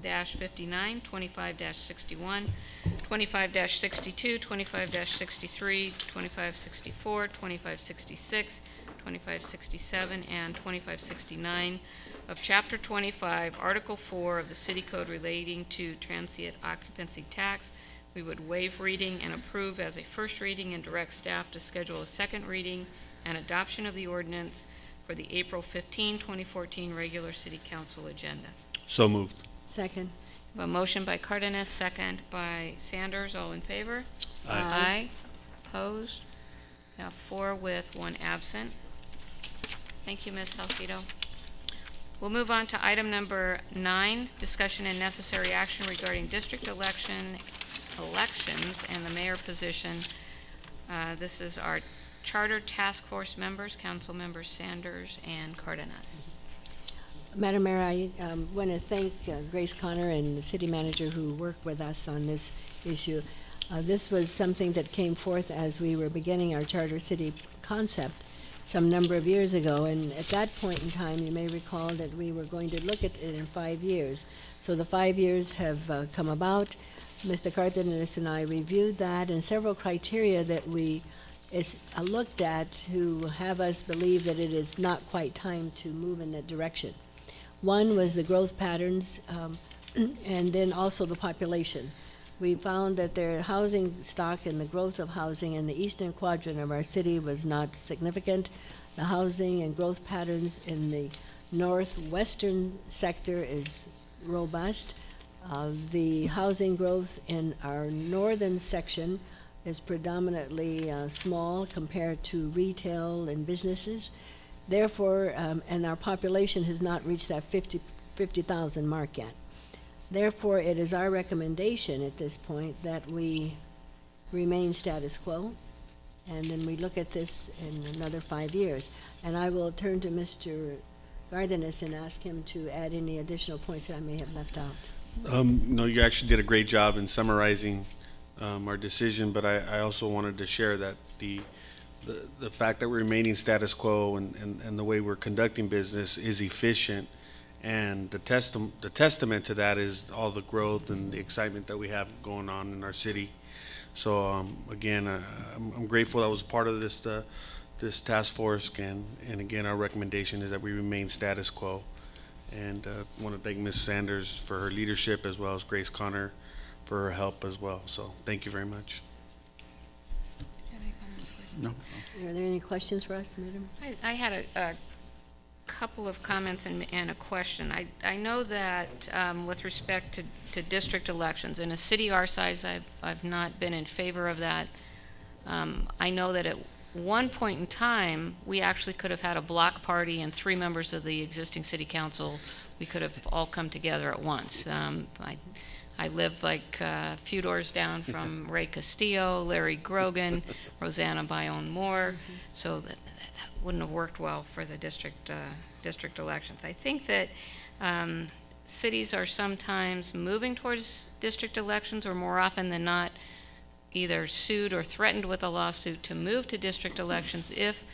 25-61, 25-62, 25-63, 25-64, 25-66, 25-67, and 25-69 of Chapter 25, Article 4 of the City Code relating to transient occupancy tax. We would waive reading and approve as a first reading and direct staff to schedule a second reading and adoption of the ordinance for the April 15, 2014 regular City Council agenda. So moved. Second. A motion by Cardenas, second by Sanders. All in favor? Aye. Aye. Opposed? Now 4 with 1 absent. Thank you, Ms. Salcido. We'll move on to item number 9, discussion and necessary action regarding district election elections and the mayor position. This is our charter task force members, council members Sanders and Cardenas. Madam Mayor, I want to thank Grace Connor and the city manager who worked with us on this issue. This was something that came forth as we were beginning our charter city concept some number of years ago, and at that point in time, you may recall that we were going to look at it in 5 years. So the 5 years have come about. Mr. Cardenas and I reviewed that, and several criteria that we looked at to have us believe that it is not quite time to move in that direction. One was the growth patterns, and then also the population. We found that their housing stock and the growth of housing in the eastern quadrant of our city was not significant. The housing and growth patterns in the northwestern sector is robust. The housing growth in our northern section is predominantly small compared to retail and businesses. Therefore, and our population has not reached that 50,000 mark yet. Therefore, it is our recommendation at this point that we remain status quo, and then we look at this in another 5 years. And I will turn to Mr. Cardenas and ask him to add any additional points that I may have left out. No, you actually did a great job in summarizing our decision, but I also wanted to share that the fact that we're remaining status quo and the way we're conducting business is efficient. And the testament to that is all the growth and the excitement that we have going on in our city. So again, I'm grateful I was a part of this task force, and again, our recommendation is that we remain status quo. And I want to thank Ms. Sanders for her leadership, as well as Grace Connor for her help as well. So thank you very much. No. Are there any questions for us, Madam? I had a couple of comments and a question. I know that with respect to district elections, in a city our size, I've not been in favor of that. I know that at one point in time, we actually could have had a block party and 3 members of the existing city council, we could have all come together at once. I live like a few doors down from Ray Castillo, Larry Grogan, Rosanna Bayonne-Moore, so that wouldn't have worked well for the district elections. I think that cities are sometimes moving towards district elections, or more often than not, either sued or threatened with a lawsuit to move to district elections if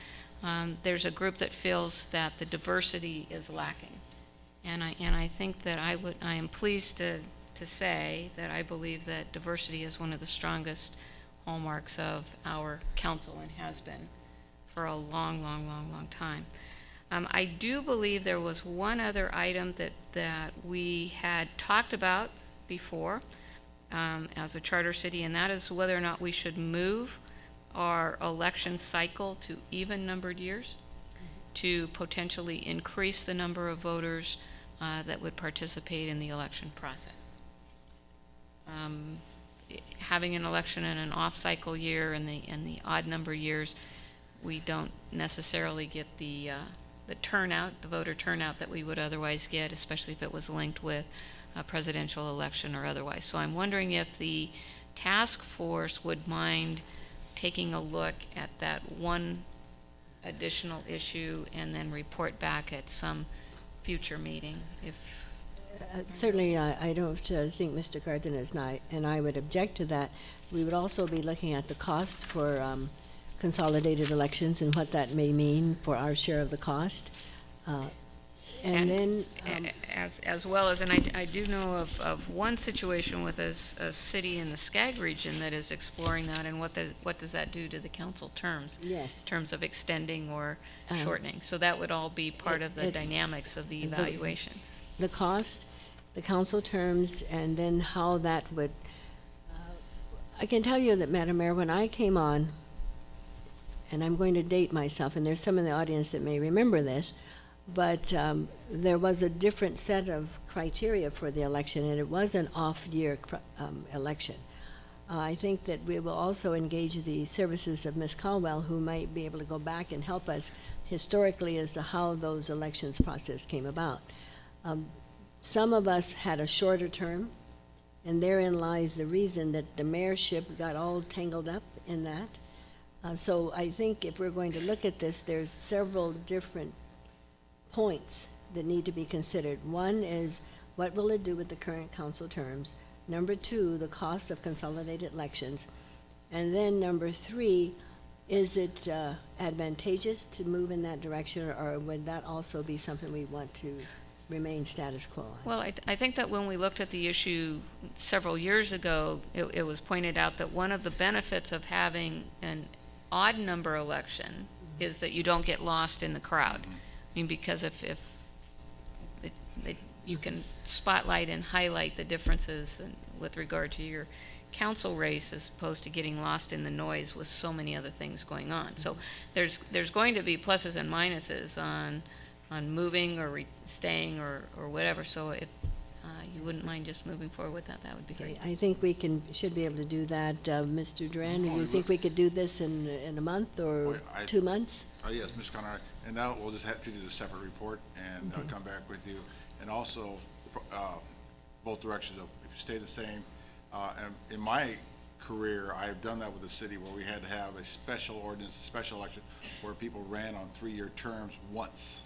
there's a group that feels that the diversity is lacking. And I think that I am pleased to say that I believe that diversity is one of the strongest hallmarks of our council, and has been for a long time. I do believe there was one other item that we had talked about before as a charter city, and that is whether or not we should move our election cycle to even-numbered years to potentially increase the number of voters that would participate in the election process. Having an election in an off-cycle year and the odd-number years, we don't necessarily get the turnout, the voter turnout that we would otherwise get, especially if it was linked with a presidential election or otherwise. So I'm wondering if the task force would mind taking a look at that one additional issue and then report back at some future meeting. If Certainly, I don't think Mr. Cardenas and I would object to that. We would also be looking at the cost for consolidated elections and what that may mean for our share of the cost. And then as well as, and I do know of one situation with a city in the Skag region that is exploring that, and what does that do to the council terms? Yes. In terms of extending or shortening. So that would all be part of the dynamics of the evaluation. The cost, the council terms, and then how that would, I can tell you that, Madam Mayor, when I came on, and I'm going to date myself, and there's some in the audience that may remember this, but there was a different set of criteria for the election, and it was an off-year election. I think that we will also engage the services of Ms. Caldwell, who might be able to go back and help us historically as to how those elections process came about. Some of us had a shorter term, And therein lies the reason that the mayorship got all tangled up in that. So I think if we're going to look at this, there's several different points that need to be considered. One is, what will it do with the current council terms? Number two, the cost of consolidated elections. And then number three, is it advantageous to move in that direction, or would that also be something we want to remain status quo on? Well, I think that when we looked at the issue several years ago, it was pointed out that one of the benefits of having an odd number election is that you don't get lost in the crowd. I mean, because if you can spotlight and highlight the differences with regard to your council race as opposed to getting lost in the noise with so many other things going on. So there's going to be pluses and minuses on moving or staying or whatever. So if you wouldn't mind just moving forward with that, that would be great. I think we should be able to do that. Mr. Duran, do you think we could do this in a month or 2 months? Yes, Ms. Conrad, and now we'll just have to do the separate report and come back with you. And also, both directions, if you stay the same. And in my career, I have done that with the city where we had to have a special ordinance, a special election, where people ran on 3-year terms once,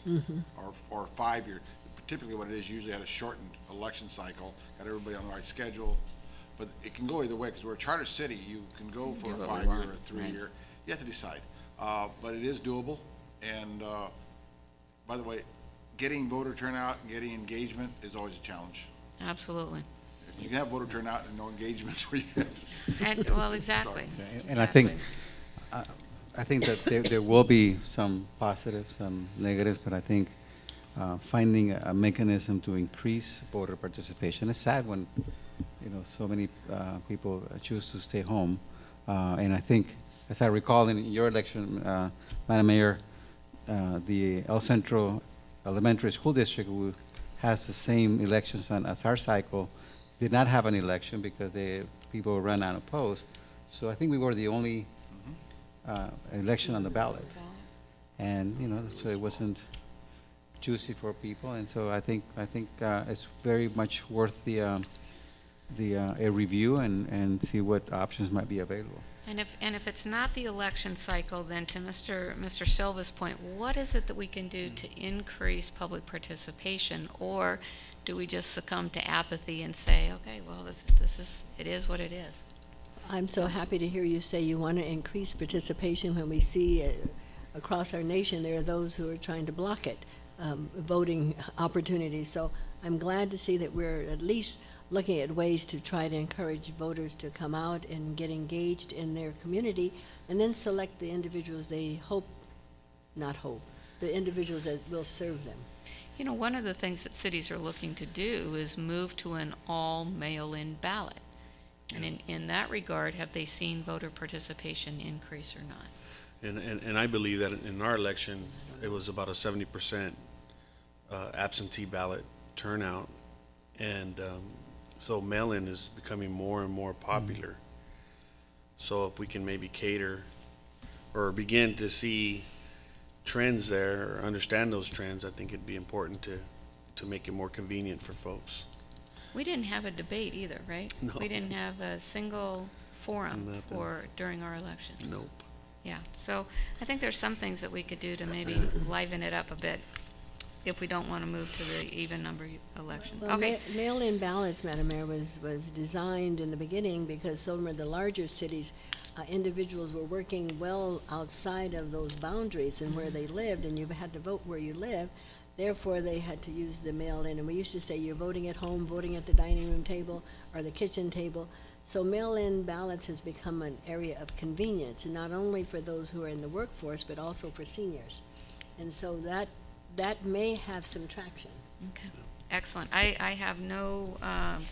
or 5-year. Typically what it is, usually had a shortened election cycle, got everybody on the right schedule. But it can go either way, because we're a charter city. You can go for a 5-year or a 3-year. You have to decide. But it is doable. And by the way, getting voter turnout and getting engagement is always a challenge. Absolutely. You can have voter turnout and no engagement. Well, exactly. And I think that there will be some positives, some negatives, but I think finding a mechanism to increase voter participation. It's sad when, so many people choose to stay home. And I think, as I recall in your election, Madam Mayor, the El Centro Elementary School District, who has the same elections as our cycle, did not have an election because people ran unopposed. So I think we were the only election on the ballot. And, so it wasn't juicy for people. And so I think it's very much worth a review and see what options might be available. And if it's not the election cycle, then to Mr. Silva's point, what is it that we can do to increase public participation, or do we just succumb to apathy and say, okay, well, it is what it is? I'm so happy to hear you say you want to increase participation when we see across our nation there are those who are trying to block it, voting opportunities. So I'm glad to see that we're at least looking at ways to try to encourage voters to come out and get engaged in their community, and then select the individuals the individuals that will serve them. One of the things that cities are looking to do is move to an all mail-in ballot. And in that regard, have they seen voter participation increase or not? And I believe that in our election, it was about a 70% absentee ballot turnout. And so mail-in is becoming more and more popular. So if we can maybe cater or begin to see trends there, or understand those trends, I think it'd be important to make it more convenient for folks. We didn't have a debate either, right? No. We didn't have a single forum during our election. Nope. Yeah, so I think there's some things that we could do to maybe liven it up a bit if we don't want to move to the even number election. Well, Okay. Mail-in ballots, Madam Mayor, was designed in the beginning because some of the larger cities, individuals were working well outside of those boundaries and where they lived, and you had to vote where you live. Therefore, they had to use the mail-in, and we used to say you're voting at home, voting at the dining room table or the kitchen table. So mail-in ballots has become an area of convenience, and not only for those who are in the workforce, but also for seniors. And so that may have some traction. Okay. Excellent. I have no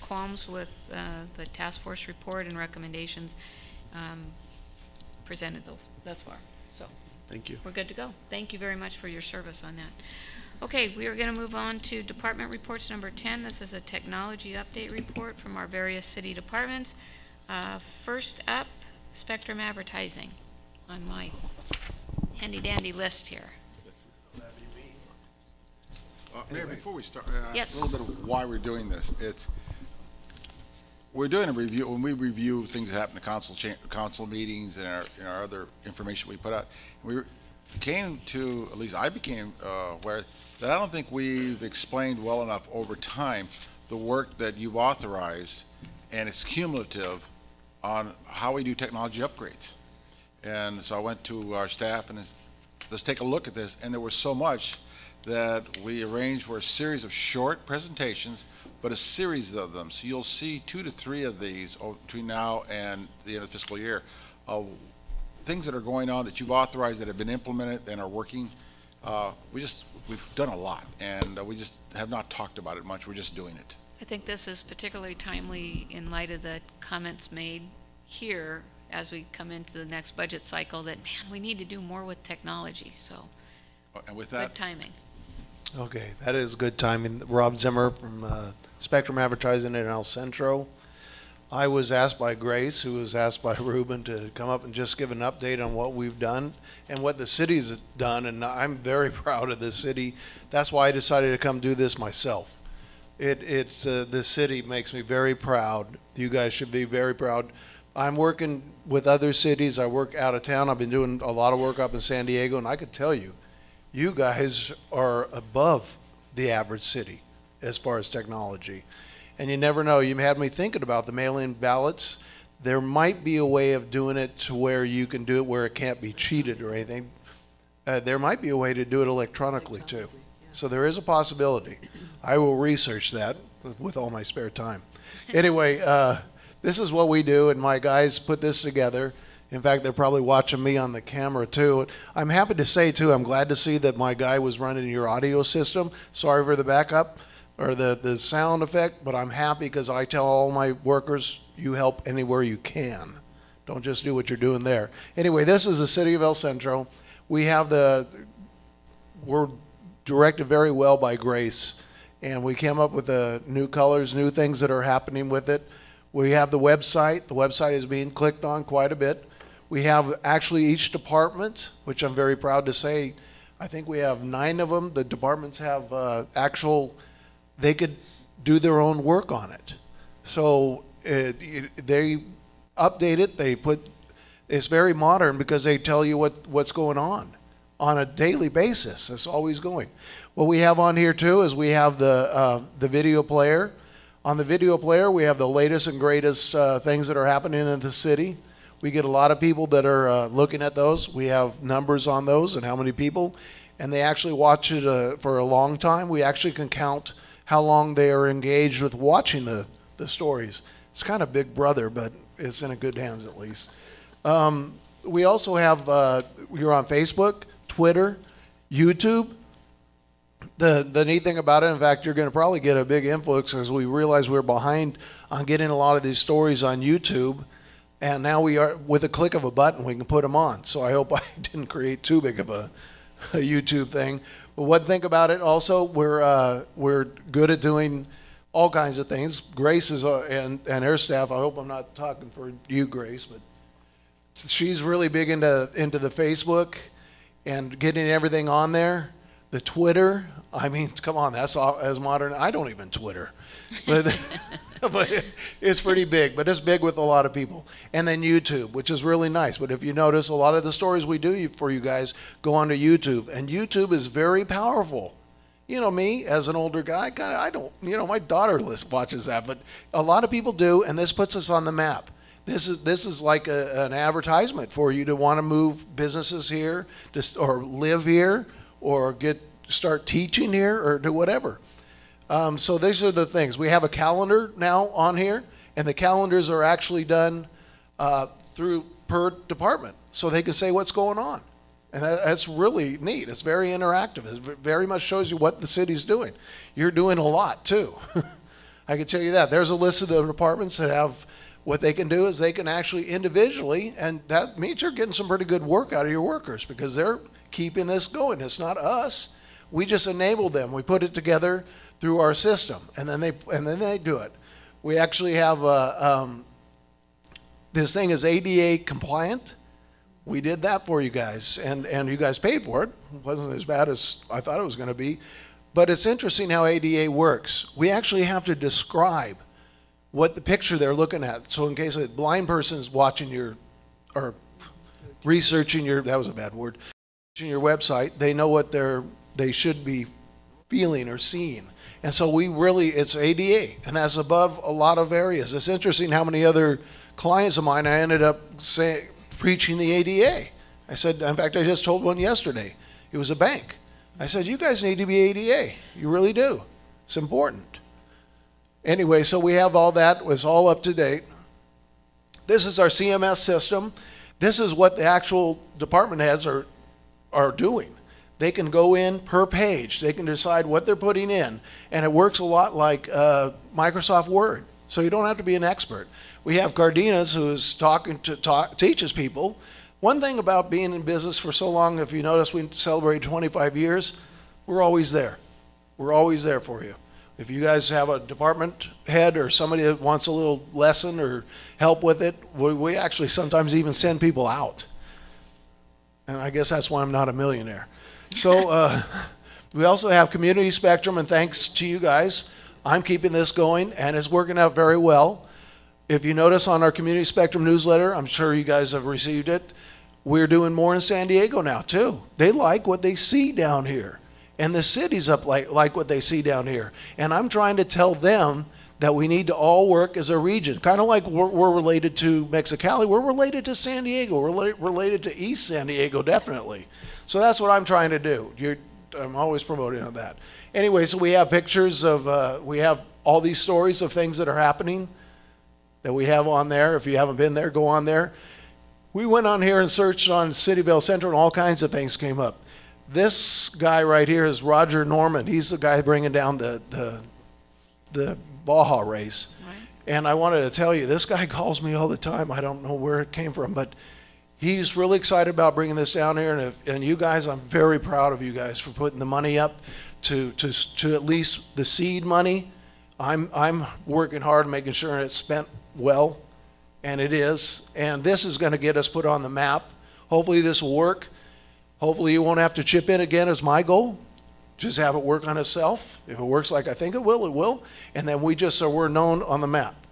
qualms with the task force report and recommendations presented thus far. So thank you. We're good to go. Thank you very much for your service on that. Okay, we are going to move on to department reports number 10. This is a technology update report from our various city departments. First up, Spectrum Advertising on my handy-dandy list here. Mayor, before we start, Yes. a little bit of why we're doing this. we're doing a review, when we review things that happen in council meetings and our other information we put out, we came to, at least I became aware that I don't think we've explained well enough over time the work that you've authorized, and it's cumulative on how we do technology upgrades. And so I went to our staff and let's take a look at this, and there was so much that we arranged for a series of short presentations, but a series of them. So you'll see 2 to 3 of these between now and the end of the fiscal year of things that are going on that you've authorized that have been implemented and are working. We've done a lot, and we just have not talked about it much. We're just doing it. I think this is particularly timely in light of the comments made here as we come into the next budget cycle that, man, we need to do more with technology. So, and with that, good timing. Okay, that is good timing. Rob Zimmer from Spectrum Advertising in El Centro. I was asked by Grace, who was asked by Ruben, to come up and just give an update on what we've done and what the city's done, and I'm very proud of this city. That's why I decided to come do this myself. The city makes me very proud. You guys should be very proud. I'm working with other cities. I work out of town. I've been doing a lot of work up in San Diego, and I could tell you, you guys are above the average city as far as technology. And you never know. You had me thinking about the mail-in ballots. There might be a way of doing it to where you can do it where it can't be cheated or anything. There might be a way to do it electronically too. So there is a possibility. I will research that with all my spare time. Anyway, this is what we do, and my guys put this together. In fact, they're probably watching me on the camera too. I'm happy to say too, I'm glad to see that my guy was running your audio system. Sorry for the backup or the sound effect, but I'm happy because I tell all my workers, you help anywhere you can. Don't just do what you're doing there. Anyway, this is the city of El Centro. We're directed very well by Grace, and we came up with the new colors, new things that are happening with it. We have the website. The website is being clicked on quite a bit. We have actually each department, which I'm very proud to say, I think we have 9 of them. The departments have they could do their own work on it. So they update it. It's very modern because they tell you what's going on a daily basis. It's always going. What we have on here too is we have the video player. On the video player, we have the latest and greatest things that are happening in the city. We get a lot of people that are looking at those. We have numbers on those and how many people, and they actually watch it for a long time. We actually can count how long they are engaged with watching the stories. It's kind of Big Brother, but it's in a good hands at least. We also have, you're on Facebook, Twitter, YouTube. The neat thing about it, in fact, you're going to probably get a big influx as we realize we're behind on getting a lot of these stories on YouTube. And now we are, with a click of a button, we can put them on. So I hope I didn't create too big of a YouTube thing. But one thing about it also, we're good at doing all kinds of things. Grace is, and her staff, I hope I'm not talking for you, Grace, but she's really big into the Facebook and getting everything on there. The Twitter, I mean, come on, that's as modern. I don't even Twitter, but it's pretty big. But it's big with a lot of people. And then YouTube, which is really nice. But if you notice, a lot of the stories we do for you guys go onto YouTube, and YouTube is very powerful. You know, me as an older guy, I don't. You know, my daughter watches that, but a lot of people do, and this puts us on the map. This is like an advertisement for you to want to move businesses here, or live here, or start teaching here, or do whatever. So these are the things. We have a calendar now on here, and the calendars are actually done through per department, so they can say what's going on. And that's really neat. It's very interactive. It very much shows you what the city's doing. You're doing a lot, too. I can tell you that. There's a list of the departments that have, what they can do is they can actually individually, and that means you're getting some pretty good work out of your workers because they're keeping this going. It's not us. We just enable them. We put it together through our system, and then they do it. We actually have this thing is ADA compliant. We did that for you guys, and you guys paid for it. It wasn't as bad as I thought it was going to be. But it's interesting how ADA works. We actually have to describe what the picture they're looking at. So in case a blind person's watching your, or researching your, that was a bad word, your website, they know what they should be feeling or seeing. And so we really, it's ADA, and that's above a lot of areas. It's interesting how many other clients of mine I ended up preaching the ADA. I said, in fact, I just told one yesterday. It was a bank. I said, you guys need to be ADA. You really do. It's important. Anyway, so we have all that. It was all up to date. This is our CMS system. This is what the actual department heads are doing. They can go in per page. They can decide what they're putting in. And it works a lot like Microsoft Word. So you don't have to be an expert. We have Cardenas who's teaches people. One thing about being in business for so long, if you notice, we celebrate 25 years, we're always there. We're always there for you. If you guys have a department head or somebody that wants a little lesson or help with it, we actually sometimes even send people out. And I guess that's why I'm not a millionaire. So we also have Community Spectrum, and thanks to you guys, I'm keeping this going, and it's working out very well. If you notice on our Community Spectrum newsletter, I'm sure you guys have received it, we're doing more in San Diego now, too. They like what they see down here. And the cities up like what they see down here. And I'm trying to tell them that we need to all work as a region. Kind of like we're related to Mexicali. We're related to San Diego. We're related to East San Diego, definitely. So that's what I'm trying to do. I'm always promoting on that. Anyway, so we have pictures of, we have all these stories of things that are happening that we have on there. If you haven't been there, go on there. We went on here and searched on Centro, and all kinds of things came up. This guy right here is Roger Norman. He's the guy bringing down the Baja race. Right. And I wanted to tell you, this guy calls me all the time. I don't know where it came from, but he's really excited about bringing this down here. And you guys, I'm very proud of you guys for putting the money up to at least the seed money. I'm working hard making sure it's spent well, and it is. And this is going to get us put on the map. Hopefully this will work. Hopefully you won't have to chip in again is my goal. Just have it work on itself. If it works like I think it will, it will. And then we're known on the map.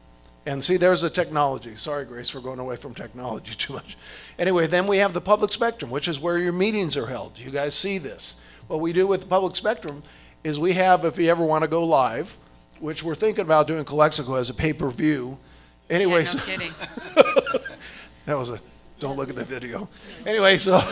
And see, there's the technology. Sorry, Grace, for going away from technology too much. Anyway, then we have the public spectrum, which is where your meetings are held. You guys see this. What we do with the public spectrum is we have, if you ever want to go live, which we're thinking about doing Calexico as a pay-per-view. Anyway, yeah, no kidding. That was a, don't look at the video. Anyway, so...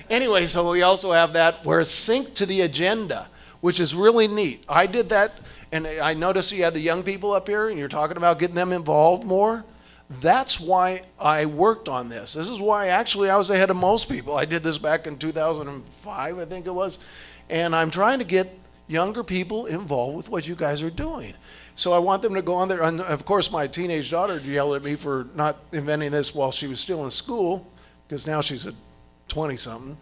Anyway, so we also have that where it's synced to the agenda, which is really neat. I did that, and I noticed you had the young people up here, and you're talking about getting them involved more. That's why I worked on this. This is why actually I was ahead of most people. I did this back in 2005, I think it was, and I'm trying to get younger people involved with what you guys are doing. So I want them to go on there, and of course my teenage daughter yelled at me for not inventing this while she was still in school, because now she's a 20-something,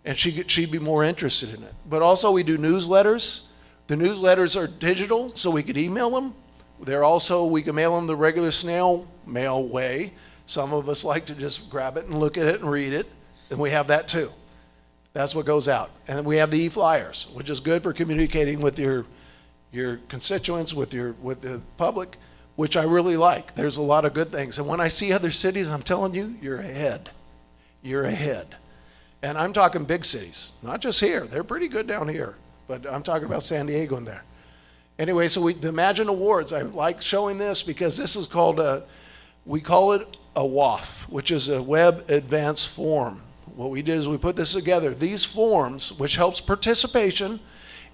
and she'd be more interested in it. But also we do newsletters. The newsletters are digital, so we could email them. They're also, we can mail them the regular snail mail way. Some of us like to just grab it and look at it and read it, and we have that too. That's what goes out. And then we have the e-flyers, which is good for communicating with your constituents, with the public, which I really like. There's a lot of good things. And when I see other cities, I'm telling you, you're ahead. You're ahead. And I'm talking big cities, not just here. They're pretty good down here, but I'm talking about San Diego in there. Anyway, so the Imagine Awards, I like showing this because this is called we call it a WAF, which is a Web Advanced Form. What we did is we put this together. These forms, which helps participation,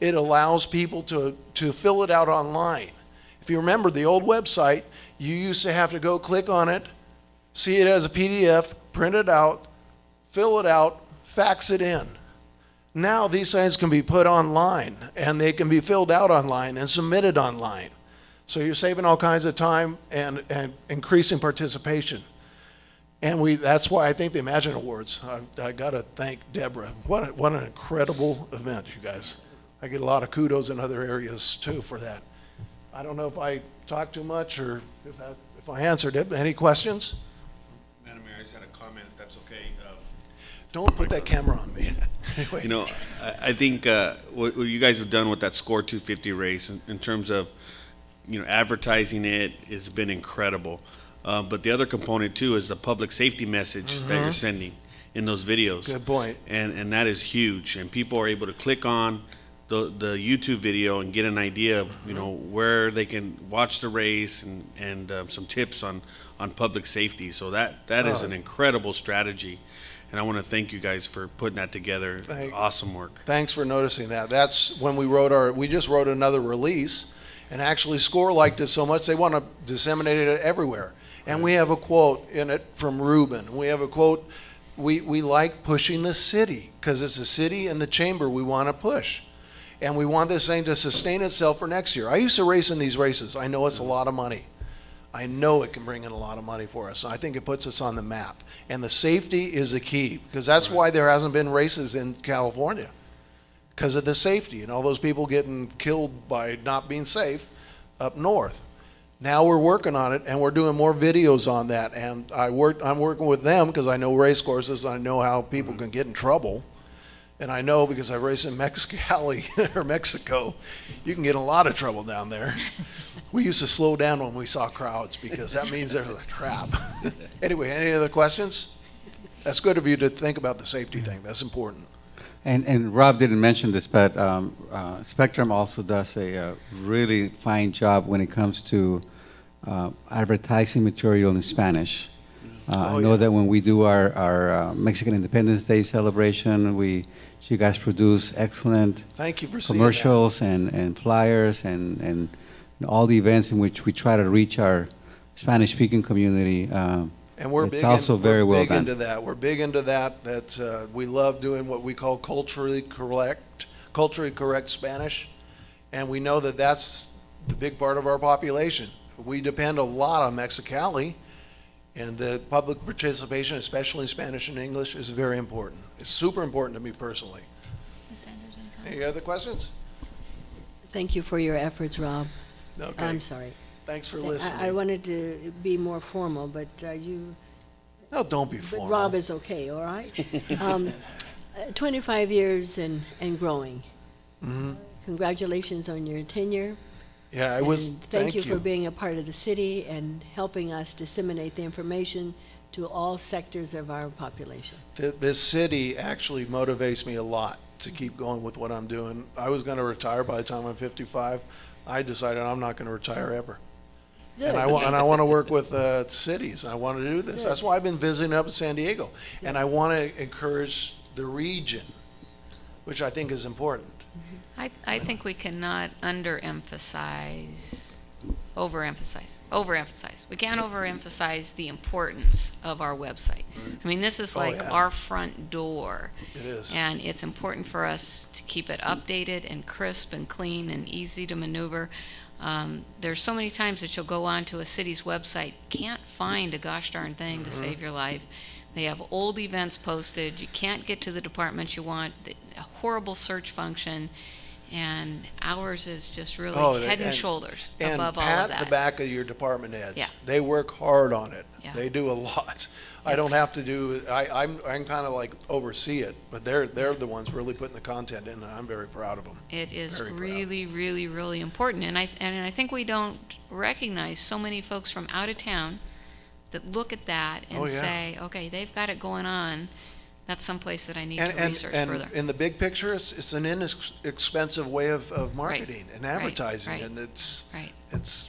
it allows people to fill it out online. If you remember the old website, you used to have to go click on it, see it as a PDF, print it out, fill it out, fax it in. Now these things can be put online, and they can be filled out online and submitted online. So you're saving all kinds of time and increasing participation. And that's why I think the Imagine Awards, I got to thank Deborah. What an incredible event, you guys. I get a lot of kudos in other areas too for that. I don't know if I talked too much or if I answered it. Any questions? Madam Mayor, I just had a comment, if that's okay. Don't put that camera on me. Anyway. You know, I think what you guys have done with that Score 250 race in terms of, advertising it has been incredible. But the other component too is the public safety message that you're sending in those videos. Good point. And that is huge. And people are able to click on the YouTube video and get an idea of where they can watch the race and some tips on public safety. So that is an incredible strategy. And I want to thank you guys for putting that together. Awesome work. Thanks for noticing that. That's when we just wrote another release, and actually Score liked it so much they want to disseminate it everywhere. And we have a quote in it from Ruben. We have a quote, we like pushing the city because it's the city and the chamber we want to push. And we want this thing to sustain itself for next year. I used to race in these races. I know it's a lot of money. I know it can bring in a lot of money for us. I think it puts us on the map. And the safety is the key, because that's why there hasn't been races in California, because of the safety and all those people getting killed by not being safe up north. Now we're working on it, and we're doing more videos on that. And I'm working with them because I know race courses. I know how people can get in trouble. And I know because I race in Mexicali or Mexico, you can get in a lot of trouble down there. We used to slow down when we saw crowds because that means there's a trap. Anyway, any other questions? That's good of you to think about the safety thing. That's important. And Rob didn't mention this, but Spectrum also does a really fine job when it comes to advertising material in Spanish. I know that when we do our Mexican Independence Day celebration, you guys produce excellent Thank you for seeing commercials and flyers and all the events in which we try to reach our Spanish-speaking community. And we're it's also very well done. Into that. We're big into that. We love doing what we call culturally correct Spanish, and we know that that's the big part of our population. We depend a lot on Mexicali, and the public participation, especially in Spanish and English, is very important. It's super important to me personally. Any other questions? Thank you for your efforts, Rob. Okay. I'm sorry. Thanks for listening. I wanted to be more formal, but you... No, don't be formal. But Rob is okay, all right? 25 years and growing. Mm-hmm. Congratulations on your tenure. Yeah, Thank you for being a part of the city and helping us disseminate the information to all sectors of our population. This city actually motivates me a lot to keep going with what I'm doing. I was going to retire by the time I'm 55. I decided I'm not going to retire ever. Good. And I want to work with cities. I want to do this. Good. That's why I've been visiting up in San Diego. Yeah. And I want to encourage the region, which I think is important. I think we cannot overemphasize. We can't overemphasize the importance of our website. I mean, this is like our front door. It is. And it's important for us to keep it updated and crisp and clean and easy to maneuver. There's so many times that you'll go onto a city's website, can't find a gosh darn thing to save your life. They have old events posted. You can't get to the departments you want. A horrible search function. And ours is just really head and shoulders above all of that. And pat the back of your department heads. Yeah. They work hard on it. Yeah. They do a lot. I don't have to do. I'm kind of like oversee it, but they're the ones really putting the content in. And I'm very proud of them. It is really, really, really important. And I think we don't recognize so many folks from out of town that look at that and say, okay, they've got it going on. That's someplace that I need to research further. And in the big picture, it's an inexpensive way of marketing and advertising, and it's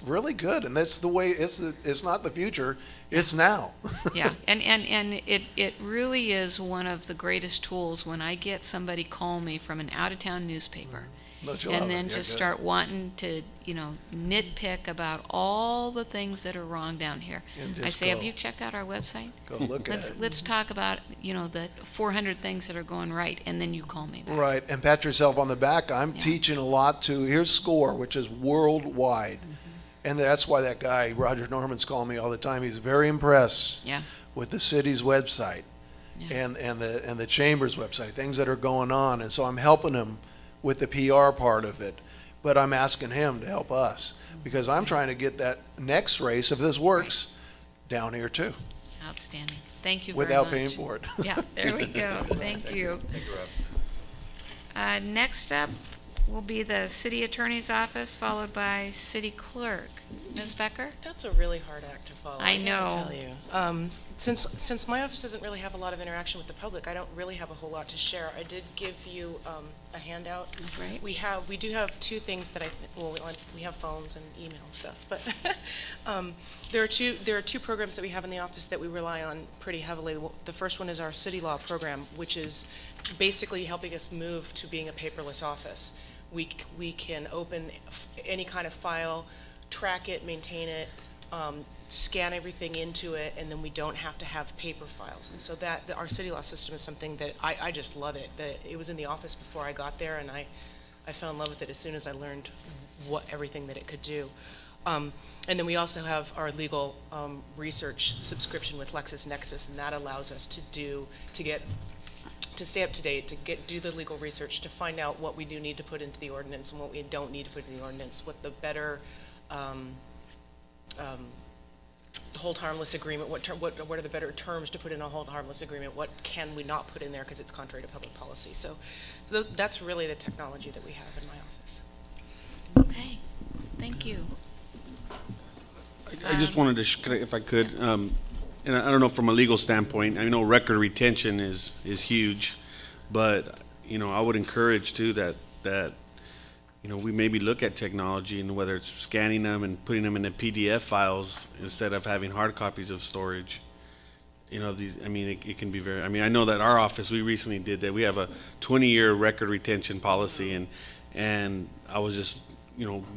really good. And that's the way. It's not the future. It's now. Yeah, and it really is one of the greatest tools when I get somebody call me from an out of town newspaper. And then just start wanting to, nitpick about all the things that are wrong down here. I say, have you checked out our website? Go look at it. Let's talk about, the 400 things that are going right, and then you call me back. Right, and pat yourself on the back. I'm teaching a lot here's SCORE, which is worldwide. And that's why that guy, Roger Norman's calling me all the time. He's very impressed with the city's website and the chamber's website, things that are going on. And so I'm helping him with the PR part of it, but I'm asking him to help us because I'm trying to get that next race, if this works, down here too. Outstanding. Thank you very without much. paying for it. Yeah, there we go. Thank you. Thank you, Rob. Next up will be the city attorney's office, followed by city clerk. Ms. Becker? That's a really hard act to follow. I have to know. tell you. Since my office doesn't really have a lot of interaction with the public, I don't really have a whole lot to share. I did give you a handout. Right. We do have two things that we have phones and email and stuff, but there are two programs that we have in the office that we rely on pretty heavily. The first one is our city law program, which is basically helping us move to being a paperless office. We can open any kind of file, track it, maintain it, scan everything into it, and then we don't have to have paper files. And so our city law system is something that I just love it. It was in the office before I got there, and I fell in love with it as soon as I learned everything that it could do. And then we also have our legal research subscription with LexisNexis, and that allows us to stay up to date, do the legal research, to find out what we do need to put into the ordinance and what we don't need to put in the ordinance, what the better hold harmless agreement, what are the better terms to put in a hold harmless agreement, what can we not put in there because it's contrary to public policy. So that's really the technology that we have in my office. Okay, thank you. I just wanted to, if I could, and I don't know from a legal standpoint, I know record retention is huge, but, I would encourage too that we maybe look at technology, and whether it's scanning them and putting them in the PDF files instead of having hard copies of storage. It can be very, I know that our office, we recently did that. We have a 20-year record retention policy, and I was just,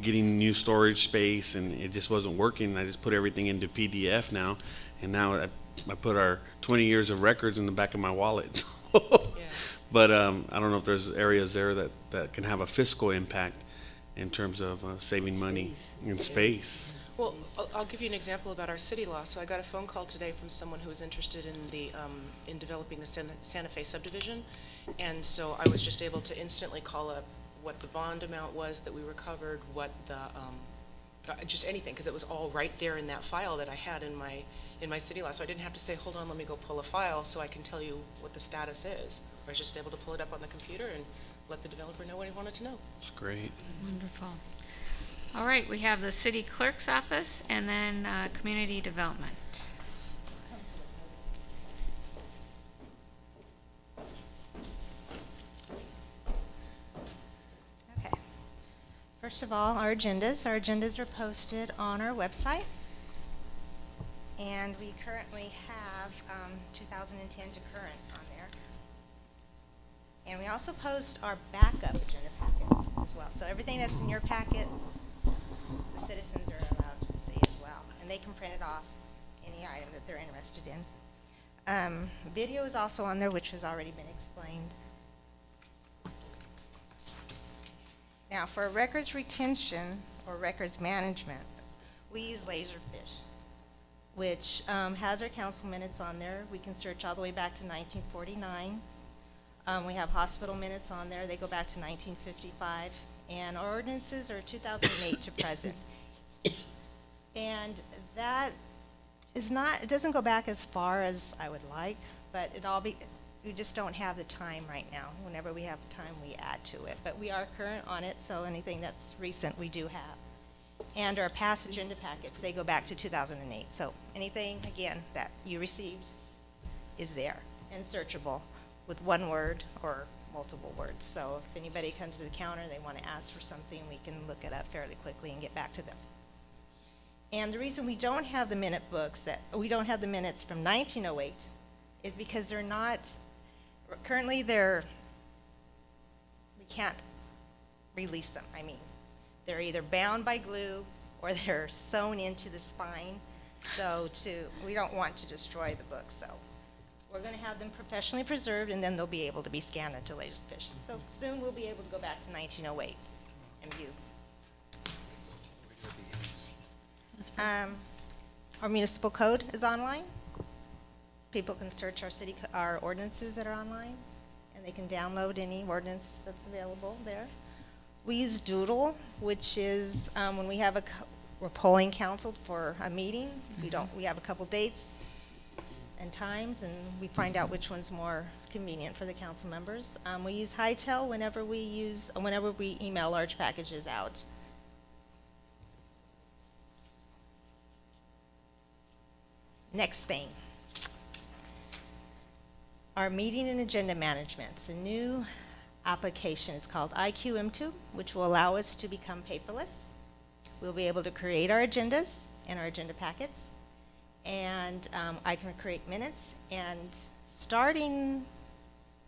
getting new storage space, and it just wasn't working. I just put everything into PDF now, and now I put our 20 years of records in the back of my wallet. But I don't know if there's areas there that can have a fiscal impact in terms of saving money and space. Well, I'll give you an example about our city law. So I got a phone call today from someone who was interested in developing the Santa Fe subdivision, and so I was just able to instantly call up what the bond amount was that we recovered, what the just anything, because it was all right there in that file that I had in my city law. So I didn't have to say, hold on, let me go pull a file so I can tell you what the status is. I was just able to pull it up on the computer and let the developer know what he wanted to know. That's great. Wonderful. All right, we have the city clerk's office and then community development. Okay. First of all, our agendas. Our agendas are posted on our website. And we currently have 2010 to current on there. And we also post our backup agenda packet as well. So everything that's in your packet, the citizens are allowed to see as well. And they can print it off, any item that they're interested in. Video is also on there, which has already been explained. Now, for records retention or records management, we use Laserfish, which has our council minutes on there. We can search all the way back to 1949. We have hospital minutes on there. They go back to 1955. And our ordinances are 2008 to present. And that is not, it doesn't go back as far as I would like, but we just don't have the time right now. Whenever we have time, we add to it. But we are current on it, so anything that's recent, we do have. And our past agenda packets, they go back to 2008. So anything, again, that you received is there and searchable with one word or multiple words. So if anybody comes to the counter, they want to ask for something, we can look it up fairly quickly and get back to them. And the reason we don't have the minute books, we don't have the minutes from 1908, is because they're not, currently we can't release them. They're either bound by glue or they're sewn into the spine. So we don't want to destroy the book. So we're going to have them professionally preserved, and then they'll be able to be scanned into Laserfish. So soon we'll be able to go back to 1908 and view. Our municipal code is online. People can search our ordinances that are online, and they can download any ordinance that's available there. We use Doodle, which is when we have we're polling council for a meeting. We have a couple dates. and times, and we find out which one's more convenient for the council members. We use Hightail whenever we email large packages out. Next thing, our meeting and agenda management. It's a new application. It's called IQM2, which will allow us to become paperless. We'll be able to create our agendas and our agenda packets, and I can create minutes. And starting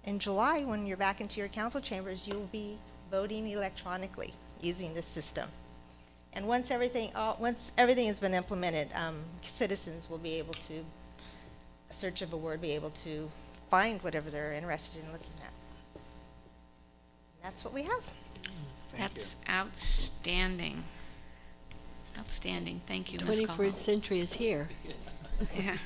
in July, when you're back into your council chambers, you'll be voting electronically using this system. And once everything has been implemented, citizens will be able to, a search of a word, be able to find whatever they're interested in looking at. And that's what we have. That's outstanding. Outstanding. Thank you, Ms. 21st century is here. Yeah.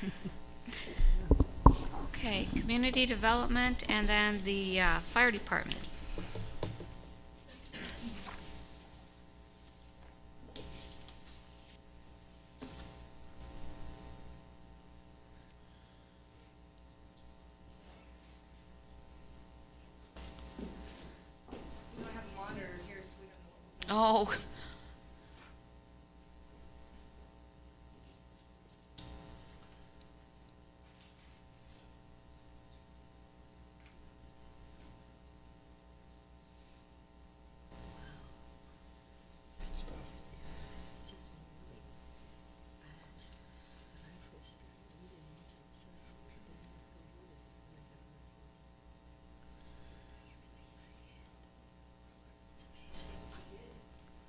Okay, community development and then the fire department. Oh.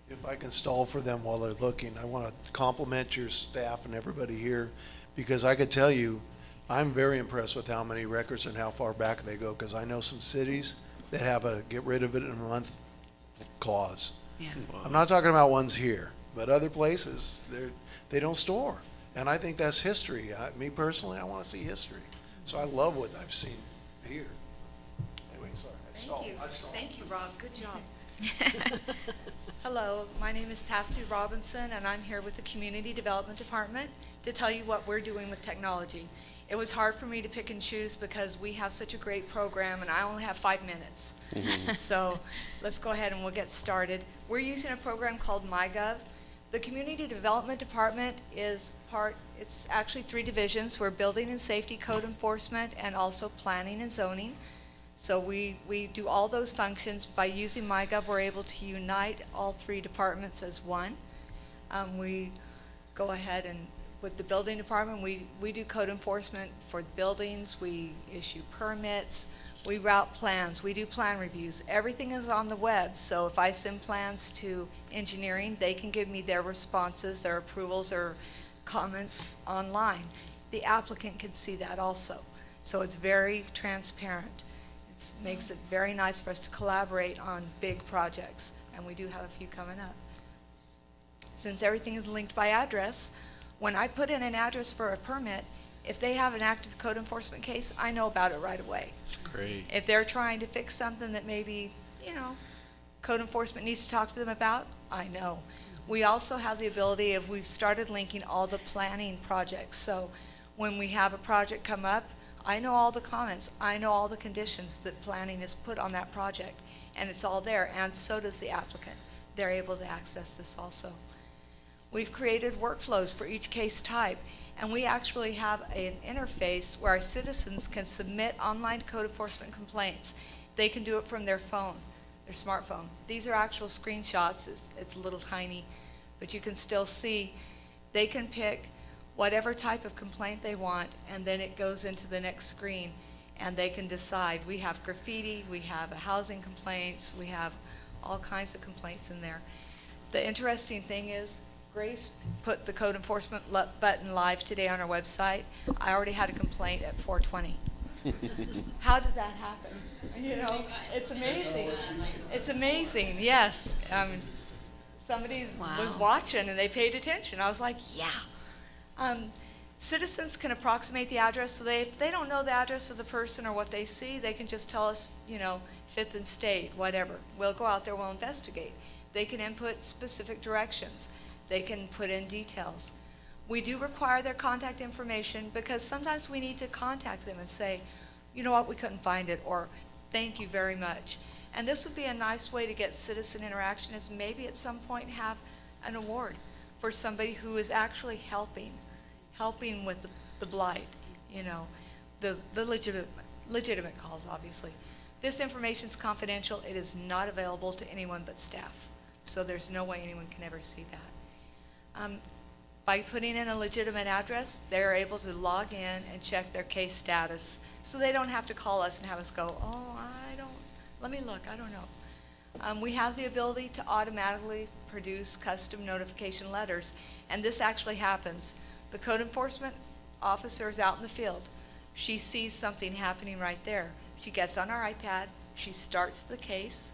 If I can stall for them while they're looking, I want to compliment your staff and everybody here, because I could tell you, I'm very impressed with how many records and how far back they go, because I know some cities that have a get rid of it in a month clause. Yeah. I'm not talking about ones here, but other places, they don't store. And I think that's history. Me personally, I want to see history. So I love what I've seen here. Anyway, sorry. I stalled. Thank you, Rob. Good job. Hello, my name is Patsy Robinson, and I'm here with the Community Development Department to tell you what we're doing with technology. It was hard for me to pick and choose because we have such a great program, and I only have 5 minutes. So let's go ahead and we'll get started. We're using a program called MyGov. The Community Development Department is it's actually 3 divisions. We're building and safety, code enforcement, and also planning and zoning. So we do all those functions. By using MyGov, we're able to unite all 3 departments as one. We go ahead and, with the building department, we do code enforcement for buildings, we issue permits, we route plans, we do plan reviews. Everything is on the web, so if I send plans to engineering, they can give me their responses, their approvals, or comments online. The applicant can see that also. So it's very transparent. Makes it very nice for us to collaborate on big projects, and we do have a few coming up. Since everything is linked by address, when I put in an address for a permit, if they have an active code enforcement case, I know about it right away. Great. If they're trying to fix something that maybe, code enforcement needs to talk to them about, I know. We also have the ability of, we've started linking all the planning projects. So when we have a project come up, I know all the comments. I know all the conditions that planning has put on that project, and it's all there, and so does the applicant. They're able to access this also. We've created workflows for each case type, and we actually have an interface where our citizens can submit online code enforcement complaints. They can do it from their phone, their smartphone. These are actual screenshots. It's a little tiny, but you can still see. They can pick whatever type of complaint they want, and then it goes into the next screen, and they can decide. We have graffiti, we have housing complaints, we have all kinds of complaints in there. The interesting thing is, Grace put the code enforcement button live today on our website. I already had a complaint at 4:20. How did that happen? It's amazing. It's amazing, yes. Somebody was watching and they paid attention. I was like, yeah. Citizens can approximate the address, so if they don't know the address of the person or what they see, they can just tell us, 5th and State, whatever. We'll go out there, we'll investigate. They can input specific directions. They can put in details. We do require their contact information because sometimes we need to contact them and say, you know what, we couldn't find it, or thank you very much. And this would be a nice way to get citizen interaction, is maybe at some point have an award for somebody who is actually helping with the blight, you know, the legitimate calls, obviously. This information is confidential. It is not available to anyone but staff. So there's no way anyone can ever see that. By putting in a legitimate address, they're able to log in and check their case status. So they don't have to call us and have us go, oh, let me look, I don't know. We have the ability to automatically produce custom notification letters, and this actually happens. The code enforcement officer is out in the field. She sees something happening right there. She gets on our iPad, she starts the case,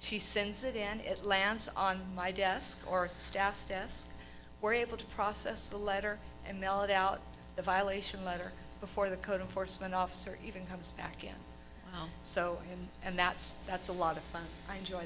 she sends it in, it lands on my desk or staff's desk. We're able to process the letter and mail it out, the violation letter, before the code enforcement officer even comes back in. Wow. So, and that's a lot of fun. I enjoy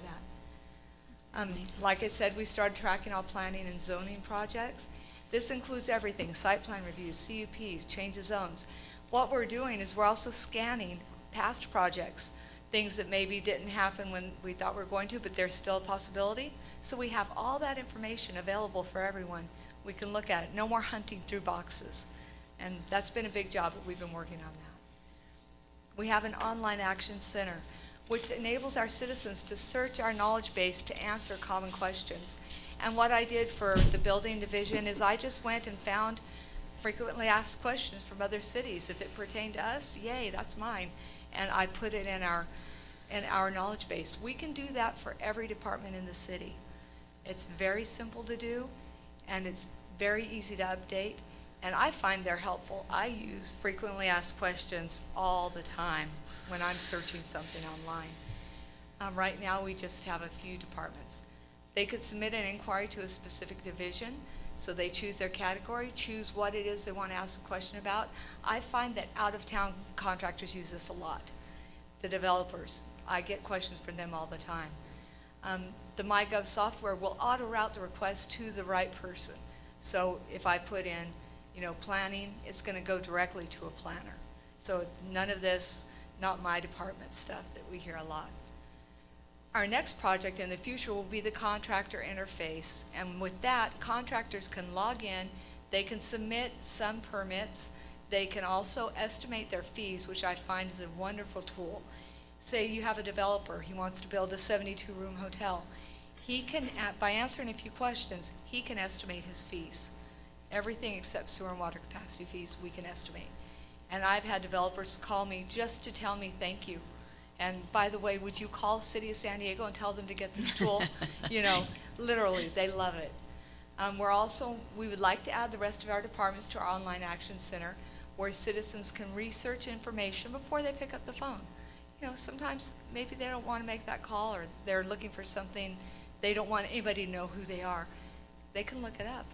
that. Like I said, we started tracking all planning and zoning projects. This includes everything: site plan reviews, CUPs, change of zones. What we're doing is we're also scanning past projects, things that maybe didn't happen when we thought we were going to, but there's still a possibility. So we have all that information available for everyone. We can look at it. No more hunting through boxes. And that's been a big job that we've been working on that. We have an online action center, which enables our citizens to search our knowledge base to answer common questions. And what I did for the building division is I just went and found frequently asked questions from other cities. If it pertained to us, yay, that's mine. And I put it in our knowledge base. We can do that for every department in the city. It's very simple to do, and it's very easy to update, and I find they're helpful. I use frequently asked questions all the time when I'm searching something online. Right now, we just have a few departments. They could submit an inquiry to a specific division, so they choose their category, choose what it is they want to ask a question about. I find that out-of-town contractors use this a lot. The developers, I get questions from them all the time. The MyGov software will auto-route the request to the right person. So if I put in, you know, planning, it's going to go directly to a planner. So none of this, not my department stuff that we hear a lot. Our next project in the future will be the contractor interface. And with that, contractors can log in, they can submit some permits, they can also estimate their fees, which I find is a wonderful tool. Say you have a developer, he wants to build a 72-room hotel. He can, by answering a few questions, he can estimate his fees. Everything except sewer and water capacity fees we can estimate. And I've had developers call me just to tell me thank you. And by the way, would you call City of San Diego and tell them to get this tool? You know, literally, they love it. We would like to add the rest of our departments to our online action center, where citizens can research information before they pick up the phone. You know, sometimes maybe they don't want to make that call, or they're looking for something, they don't want anybody to know who they are. They can look it up.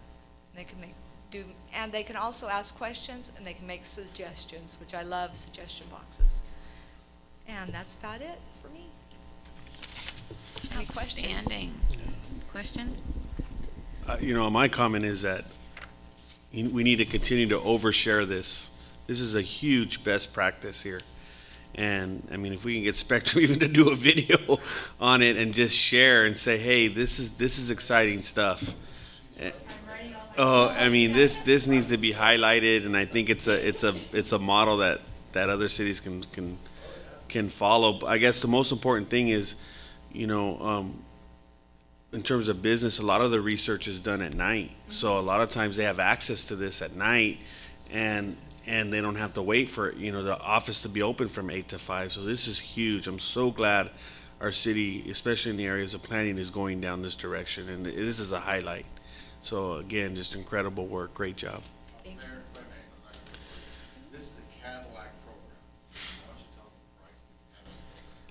They can and they can also ask questions, and they can make suggestions, which I love, suggestion boxes. And that's about it for me. Any questions? Outstanding. Questions? You know, my comment is that we need to continue to overshare this. This is a huge best practice here. And I mean, if we can get Spectrum even to do a video on it and just share and say, hey, this is exciting stuff. Oh, I mean, this needs to be highlighted, and I think it's a model that other cities can follow. I guess the most important thing is, you know, in terms of business, a lot of the research is done at night. So a lot of times they have access to this at night, and they don't have to wait for, you know, the office to be open from 8 to 5. So this is huge. I'm so glad our city, especially in the areas of planning, is going down this direction, and this is a highlight. So again, just incredible work. Great job. Mayor, if I may, this is the Cadillac program. Why don't you tell them the price of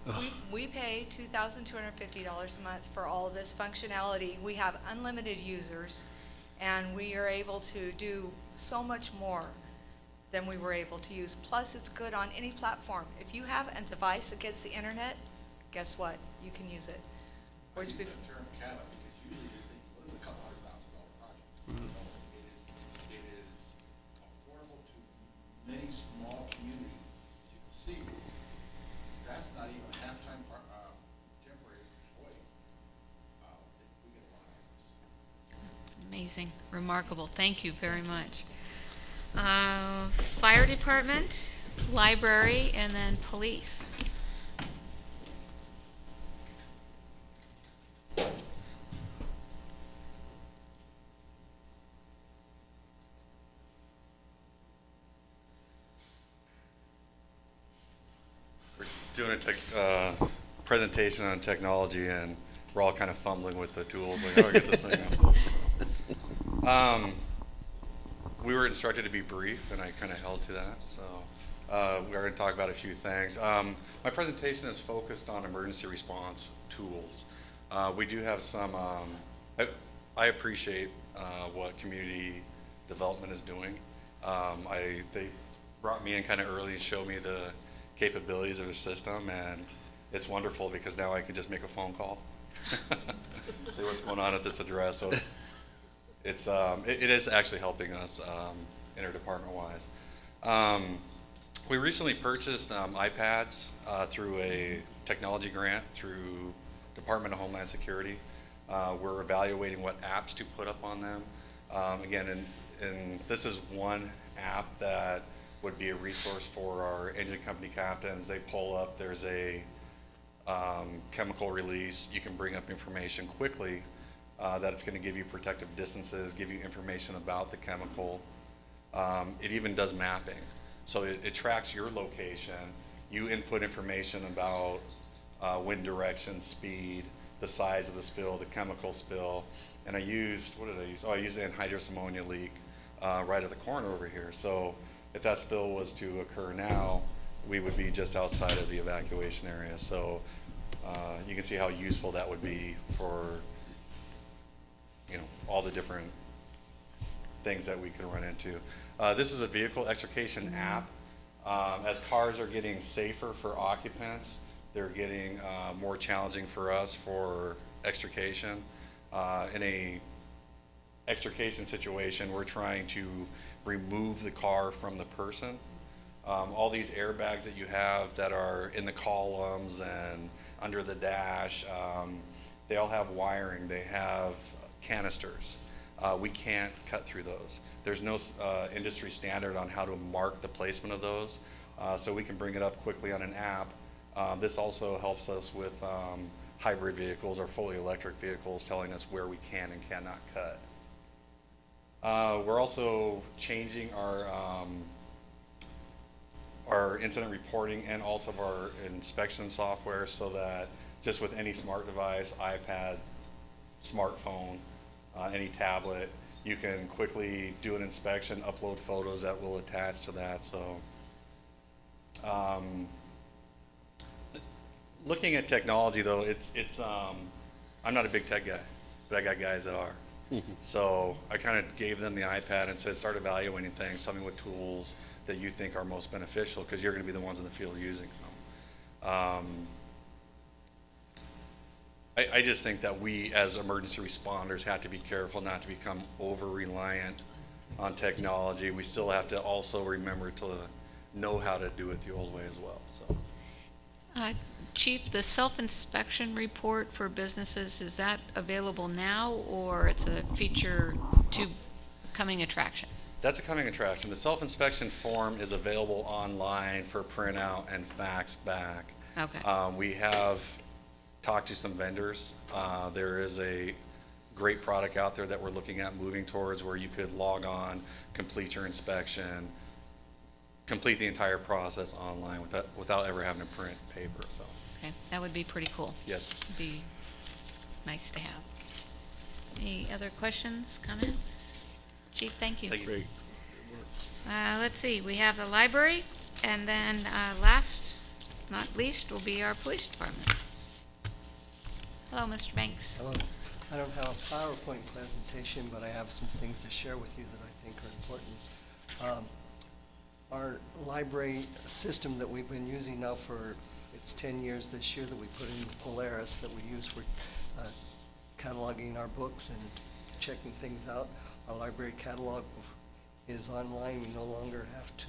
this Cadillac? We pay $2,250 a month for all of this functionality. We have unlimited users, and we are able to do so much more than we were able to use. Plus, it's good on any platform. If you have a device that gets the internet, guess what? You can use it. Whereas before, the term Cadillac, because usually you think, what is a couple $100,000 project? No, it is Amazing, remarkable. Thank you very much. Fire department, library, and then police. We're doing a presentation on technology, and we're all kind of fumbling with the tools. Like, how do I get this thing up? We were instructed to be brief, and I kind of held to that. So we're going to talk about a few things. My presentation is focused on emergency response tools. We do have some, I appreciate what community development is doing. They brought me in kind of early and showed me the capabilities of the system, and it's wonderful because now I can just make a phone call. See what's going on at this address. So it is actually helping us interdepartment-wise. We recently purchased iPads through a technology grant through Department of Homeland Security. We're evaluating what apps to put up on them. Again, and this is one app that would be a resource for our engine company captains. They pull up, there's a chemical release. You can bring up information quickly that it's going to give you protective distances, give you information about the chemical. It even does mapping. So it tracks your location. You input information about wind direction, speed, the size of the spill, the chemical spill. And I used, what did I use? Oh, I used the anhydrous ammonia leak right at the corner over here. So if that spill was to occur now, we would be just outside of the evacuation area. So you can see how useful that would be for, you know, all the different things that we could run into. This is a vehicle extrication app. As cars are getting safer for occupants, they're getting more challenging for us for extrication. In a extrication situation, we're trying to remove the car from the person. All these airbags that you have that are in the columns and under the dash, they all have wiring, they have canisters. We can't cut through those. There's no industry standard on how to mark the placement of those, so we can bring it up quickly on an app. This also helps us with hybrid vehicles or fully electric vehicles, telling us where we can and cannot cut. We're also changing our incident reporting and also our inspection software so that just with any smart device, iPad, smartphone, any tablet, you can quickly do an inspection, upload photos that will attach to that. So looking at technology though, I'm not a big tech guy, but I got guys that are. So I kind of gave them the iPad and said, start evaluating things, tell me what tools that you think are most beneficial, because you're going to be the ones in the field using them. I just think that we as emergency responders have to be careful not to become over-reliant on technology. We still have to also remember to know how to do it the old way as well. So. Chief, the self-inspection report for businesses, is that available now, or it's a feature to coming attraction? That's a coming attraction. The self-inspection form is available online for printout and fax back. Okay. We have talked to some vendors. There is a great product out there that we're looking at moving towards where you could log on, complete your inspection, complete the entire process online without ever having to print paper. So. Okay, that would be pretty cool. Yes. It'd be nice to have. Any other questions, comments? Chief, thank you. Thank you. Great. Let's see, we have the library, and then last, not least, will be our police department. Hello, Mr. Banks. Hello. I don't have a PowerPoint presentation, but I have some things to share with you that I think are important. Our library system that we've been using now for, it's 10 years this year, that we put in Polaris, that we use for cataloging our books and checking things out. Our library catalog is online. We no longer have to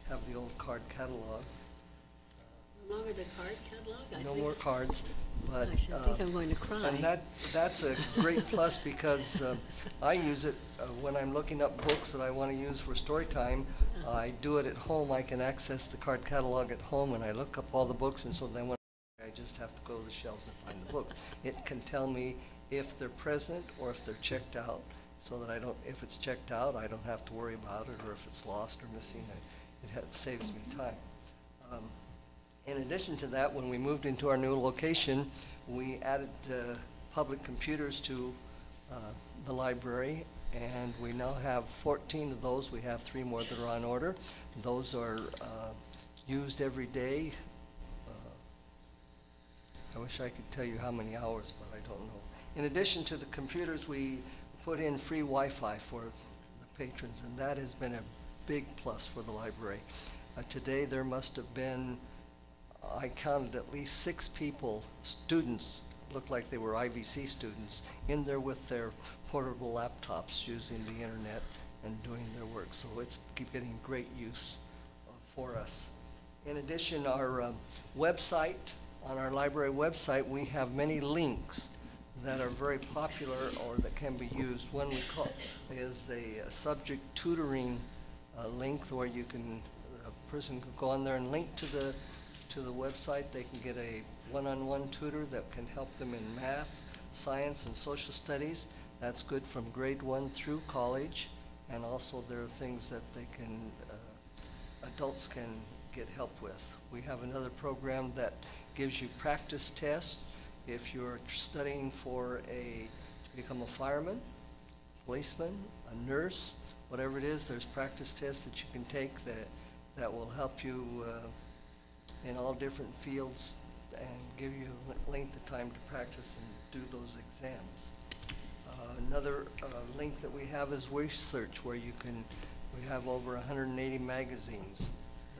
have the old card catalog. No longer the card catalog? No more cards, but. Gosh, I think I'm going to cry. And that's a great plus because I use it when I'm looking up books that I want to use for story time. I do it at home. I can access the card catalog at home, and I look up all the books, and so then when I just have to go to the shelves and find the books. It can tell me if they're present or if they're checked out, so that I don't, if it's checked out, I don't have to worry about it, or if it's lost or missing, it saves me time. In addition to that, when we moved into our new location, we added public computers to the library, and we now have 14 of those. We have 3 more that are on order. Those are used every day. I wish I could tell you how many hours, but I don't know. In addition to the computers, we put in free Wi-Fi for the patrons, and that has been a big plus for the library. Today there must have been, I counted at least 6 people, students, looked like they were IVC students, in there with their portable laptops using the internet and doing their work. So it's getting great use for us. In addition, our website, on our library website, we have many links that are very popular or that can be used. One we call is a subject tutoring link where you can, a person can go on there and link to the website. They can get a one-on-one tutor that can help them in math, science, and social studies. That's good from grade 1 through college, and also there are things that they can, adults can get help with. We have another program that gives you practice tests. If you're studying for to become a fireman, policeman, a nurse, whatever it is, there's practice tests that you can take that will help you in all different fields and give you a length of time to practice and do those exams. Another link that we have is research, where we have over 180 magazines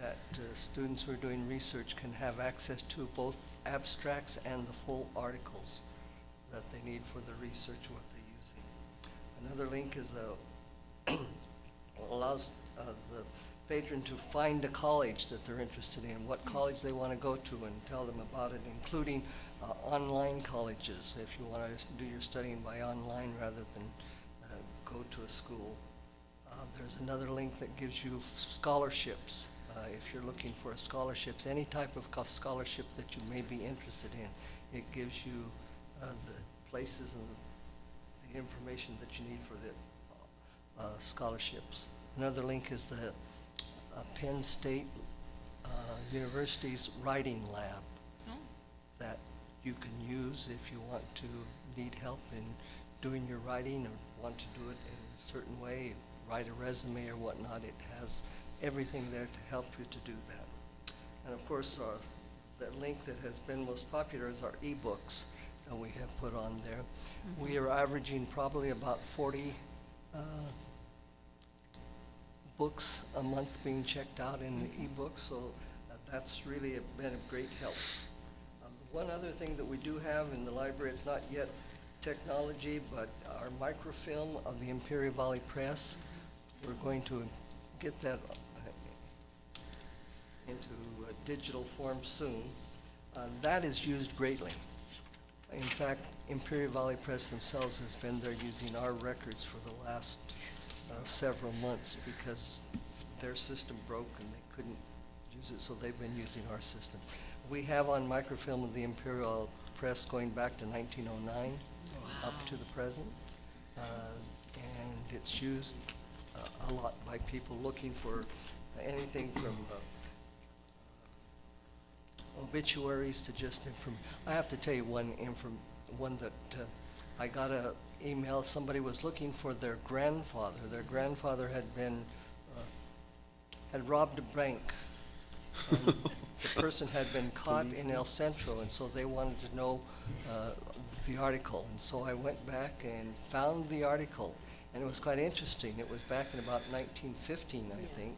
that students who are doing research can have access to, both abstracts and the full articles that they need for the research, what they're using. Another link is allows the patron to find a college that they're interested in, what college they want to go to, and tell them about it, including online colleges, if you want to do your studying by online rather than go to a school. There's another link that gives you scholarships. If you're looking for scholarships, any type of scholarship that you may be interested in, it gives you the places and the information that you need for the scholarships. Another link is the Penn State University's writing lab that you can use if you want to need help in doing your writing or want to do it in a certain way, write a resume or whatnot. It has everything there to help you to do that. And of course, that link that has been most popular is our ebooks that we have put on there. Mm-hmm. We are averaging probably about 40 books a month being checked out in the ebooks, so that's really been a great help. One other thing that we do have in the library, it's not yet technology, but our microfilm of the Imperial Valley Press, we're going to get that into a digital form soon. That is used greatly. In fact, Imperial Valley Press themselves has been there using our records for the last several months because their system broke and they couldn't use it, so they've been using our system. We have on microfilm of the Imperial Press going back to 1909 up to the present, and it's used a lot by people looking for anything from obituaries to just I have to tell you one that I got a email. Somebody was looking for their grandfather. Their grandfather had robbed a bank. The person had been caught in El Centro, and so they wanted to know the article. And so I went back and found the article, and it was quite interesting. It was back in about 1915, I think.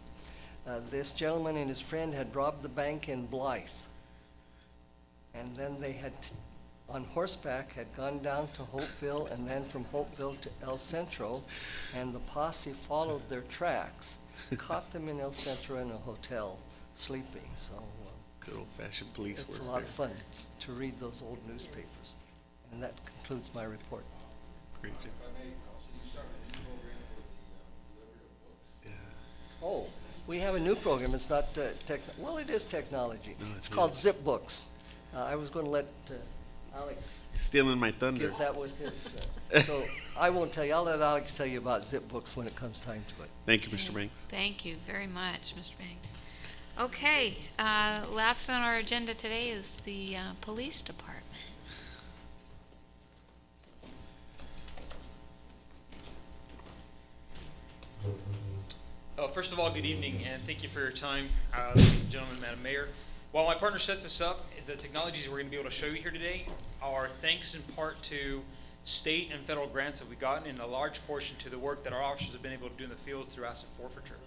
This gentleman and his friend had robbed the bank in Blythe, and then they had, on horseback, had gone down to Hopeville, and then from Hopeville to El Centro, and the posse followed their tracks, caught them in El Centro in a hotel, sleeping. So Good old-fashioned police work. It's a lot of fun to read those old newspapers. And that concludes my report. Great job. Oh, we have a new program. It's not well, it is technology. No, it's called good. Zip Books. I was going to let Alex Stealing my thunder. give that with his. So I won't tell you. I'll let Alex tell you about Zip Books when it comes time to it. Thank you, Mr. Banks. Thank you very much, Mr. Banks. Okay, last on our agenda today is the police department. First of all, good evening, and thank you for your time, ladies and gentlemen, Madam Mayor. While my partner sets this up, the technologies we're going to be able to show you here today are thanks in part to state and federal grants that we've gotten, and a large portion to the work that our officers have been able to do in the field through asset forfeiture.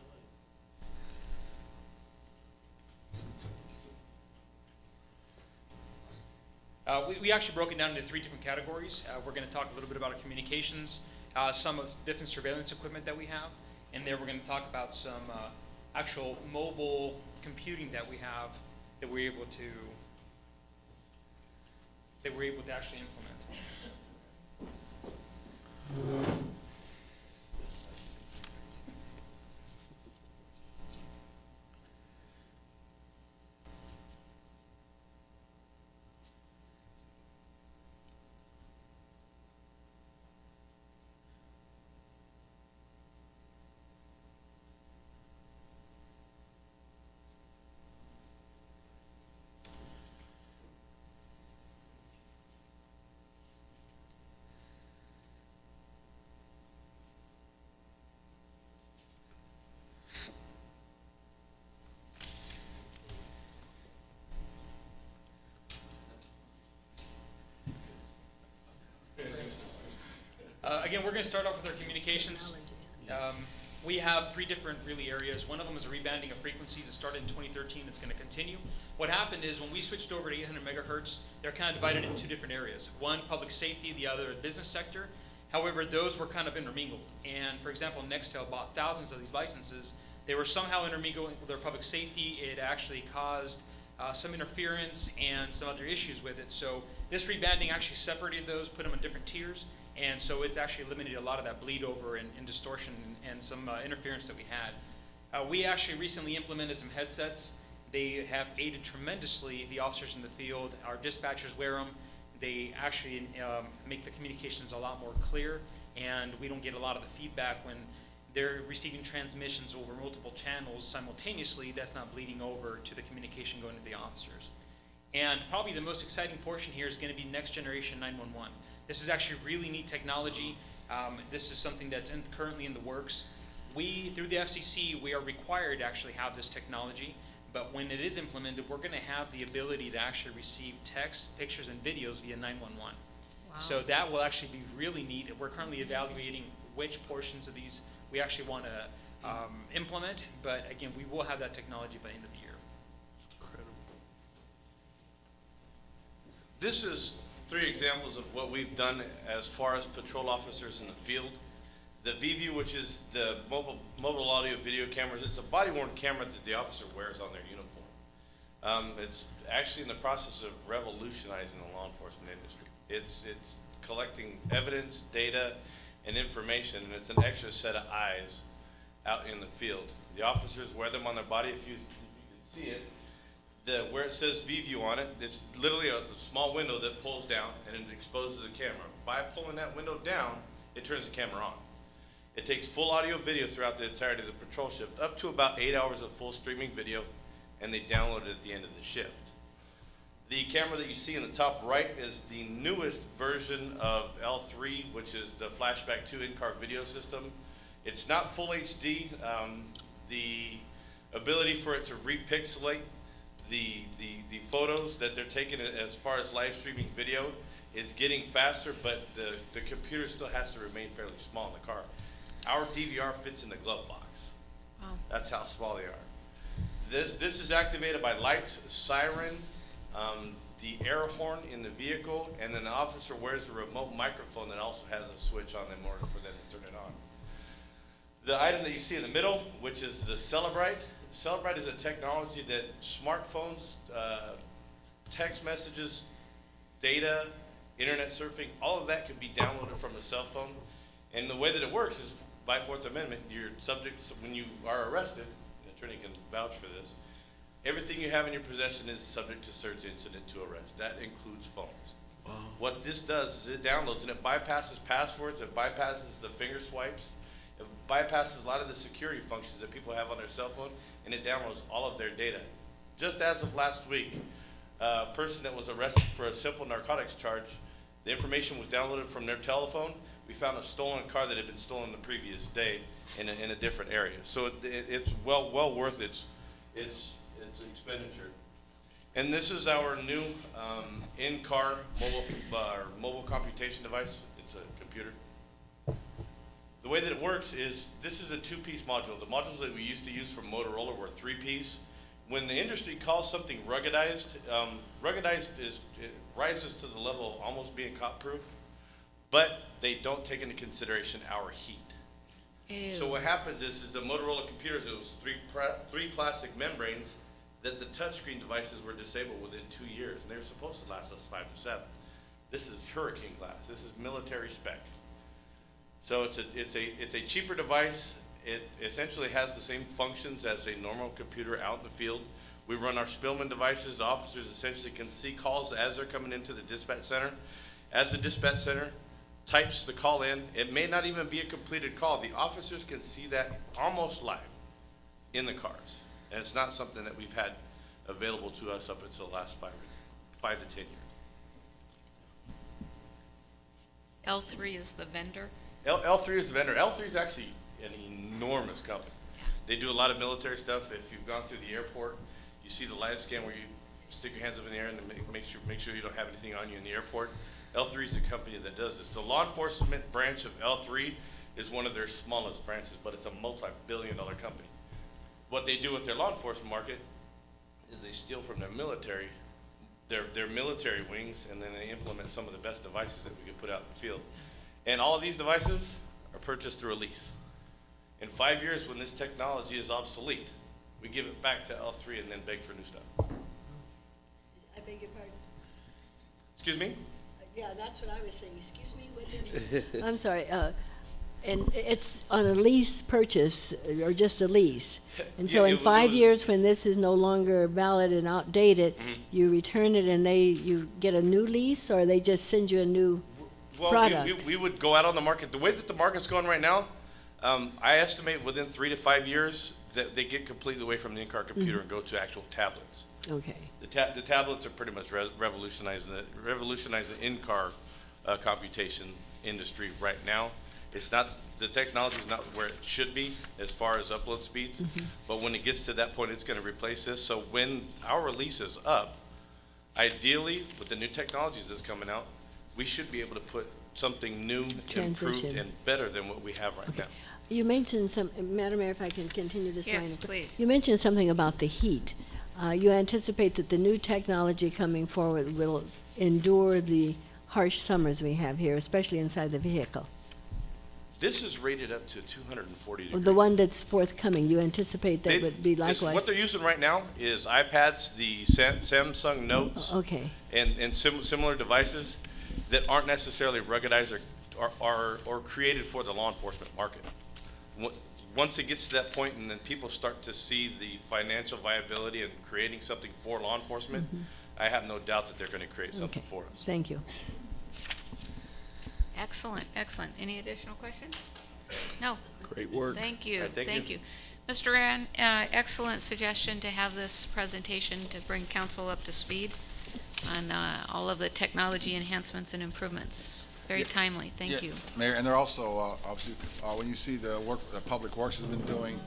We actually broke it down into 3 different categories. We're going to talk a little bit about our communications, some of the different surveillance equipment that we have, and then we're going to talk about some actual mobile computing that we have that we're able to actually implement. Again, we're going to start off with our communications. We have 3 different really areas. One of them is a rebanding of frequencies. It started in 2013. It's going to continue. What happened is when we switched over to 800 megahertz, they're kind of divided into 2 different areas. One, public safety, the other, business sector. However, those were kind of intermingled. And for example, Nextel bought thousands of these licenses. They were somehow intermingled with their public safety. It actually caused some interference and some other issues with it. So this rebanding actually separated those, put them in different tiers. And so it's actually eliminated a lot of that bleed over and distortion and some interference that we had. We actually recently implemented some headsets. They have aided tremendously the officers in the field. Our dispatchers wear them. They actually make the communications a lot more clear, and we don't get a lot of the feedback when they're receiving transmissions over multiple channels simultaneously. That's not bleeding over to the communication going to the officers. And probably the most exciting portion here is going to be next generation 911. This is actually really neat technology. This is something that's currently in the works. We, through the FCC, we are required to actually have this technology, but when it is implemented, we're going to have the ability to actually receive text, pictures, and videos via 911. Wow. So that will actually be really neat. We're currently evaluating which portions of these we actually want to implement, but again, we will have that technology by the end of the year. Incredible. This is 3 examples of what we've done as far as patrol officers in the field. The VView, which is the mobile audio video cameras, it's a body-worn camera that the officer wears on their uniform. It's actually in the process of revolutionizing the law enforcement industry. It's collecting evidence, data, and information, and it's an extra set of eyes out in the field. The officers wear them on their body. If you can see it, where it says VView on it, it's literally a small window that pulls down and it exposes the camera. By pulling that window down, it turns the camera on. It takes full audio video throughout the entirety of the patrol shift, up to about 8 hours of full streaming video, and they download it at the end of the shift. The camera that you see in the top right is the newest version of L3, which is the Flashback 2 in-car video system. It's not full HD. The ability for it to repixelate the photos that they're taking as far as live streaming video is getting faster, but the computer still has to remain fairly small in the car. Our DVR fits in the glove box. Wow. That's how small they are. This is activated by lights, siren, the air horn in the vehicle, and then the officer wears a remote microphone that also has a switch on in order for them to turn it on. The item that you see in the middle, which is the Celebrite. Celebrite is a technology that smartphones, text messages, data, internet surfing, all of that can be downloaded from a cell phone. And the way that it works is by Fourth Amendment, you're subject, when you are arrested, the attorney can vouch for this, everything you have in your possession is subject to search incident to arrest. That includes phones. Wow. What this does is it downloads and it bypasses passwords, it bypasses the finger swipes, it bypasses a lot of the security functions that people have on their cell phone, and it downloads all of their data. Just as of last week, a person that was arrested for a simple narcotics charge, the information was downloaded from their telephone. We found a stolen car that had been stolen the previous day in a different area. So it's well worth its expenditure. And this is our new in-car mobile computation device. It's a computer. The way that it works is this is a two-piece module. The modules that we used to use from Motorola were three-piece. When the industry calls something ruggedized, ruggedized it rises to the level of almost being cop-proof, but they don't take into consideration our heat. Ew. So what happens is the Motorola computers, it was three plastic membranes that the touchscreen devices were disabled within 2 years, and they were supposed to last us 5 to 7. This is hurricane glass. This is military spec. So it's a cheaper device. It essentially has the same functions as a normal computer out in the field. We run our Spillman devices. The officers essentially can see calls as they're coming into the dispatch center. As the dispatch center types the call in, it may not even be a completed call. The officers can see that almost live in the cars. And it's not something that we've had available to us up until the last 5 to 10 years. L3 is the vendor? L3 is the vendor. L3 is actually an enormous company. They do a lot of military stuff. If you've gone through the airport, you see the live scan where you stick your hands up in the air and make sure you don't have anything on you in the airport. L3 is the company that does this. The law enforcement branch of L3 is one of their smallest branches, but it's a multi-billion-dollar company. What they do with their law enforcement market is they steal from their military, their military wings, and then they implement some of the best devices that we could put out in the field. And all of these devices are purchased through a lease. In 5 years, when this technology is obsolete, we give it back to L3 and then beg for new stuff. I beg your pardon? Excuse me? Yeah, that's what I was saying. Excuse me, what did I'm sorry, and it's on a lease purchase, or just a lease. And so in 5 years, when this is no longer valid and outdated, you return it and you get a new lease, or they just send you a new product? We would go out on the market. The way that the market's going right now, I estimate within 3 to 5 years that they get completely away from the in-car computer and go to actual tablets. Okay. The tablets are pretty much revolutionizing the in-car computation industry right now. It's not, the technology is not where it should be as far as upload speeds, but when it gets to that point, it's going to replace this. So when our release is up, ideally, with the new technologies that's coming out, we should be able to put something new, improved, and better than what we have right now. You mentioned Madam Mayor, if I can continue this line. Yes, please. You mentioned something about the heat. You anticipate that the new technology coming forward will endure the harsh summers we have here, especially inside the vehicle. This is rated up to 240 degrees. The one that's forthcoming, you anticipate that would be likewise? What they're using right now is iPads, the Samsung Notes, and similar devices that aren't necessarily ruggedized or created for the law enforcement market. Once it gets to that point and then people start to see the financial viability and creating something for law enforcement, I have no doubt that they're going to create something for us. Thank you. Excellent, excellent. Any additional questions? No. Great work. Thank you. Thank you. Mr. Rand, excellent suggestion to have this presentation to bring council up to speed on all of the technology enhancements and improvements. Very timely. Thank you. Mayor, and they're also, obviously, when you see the work that Public Works has been doing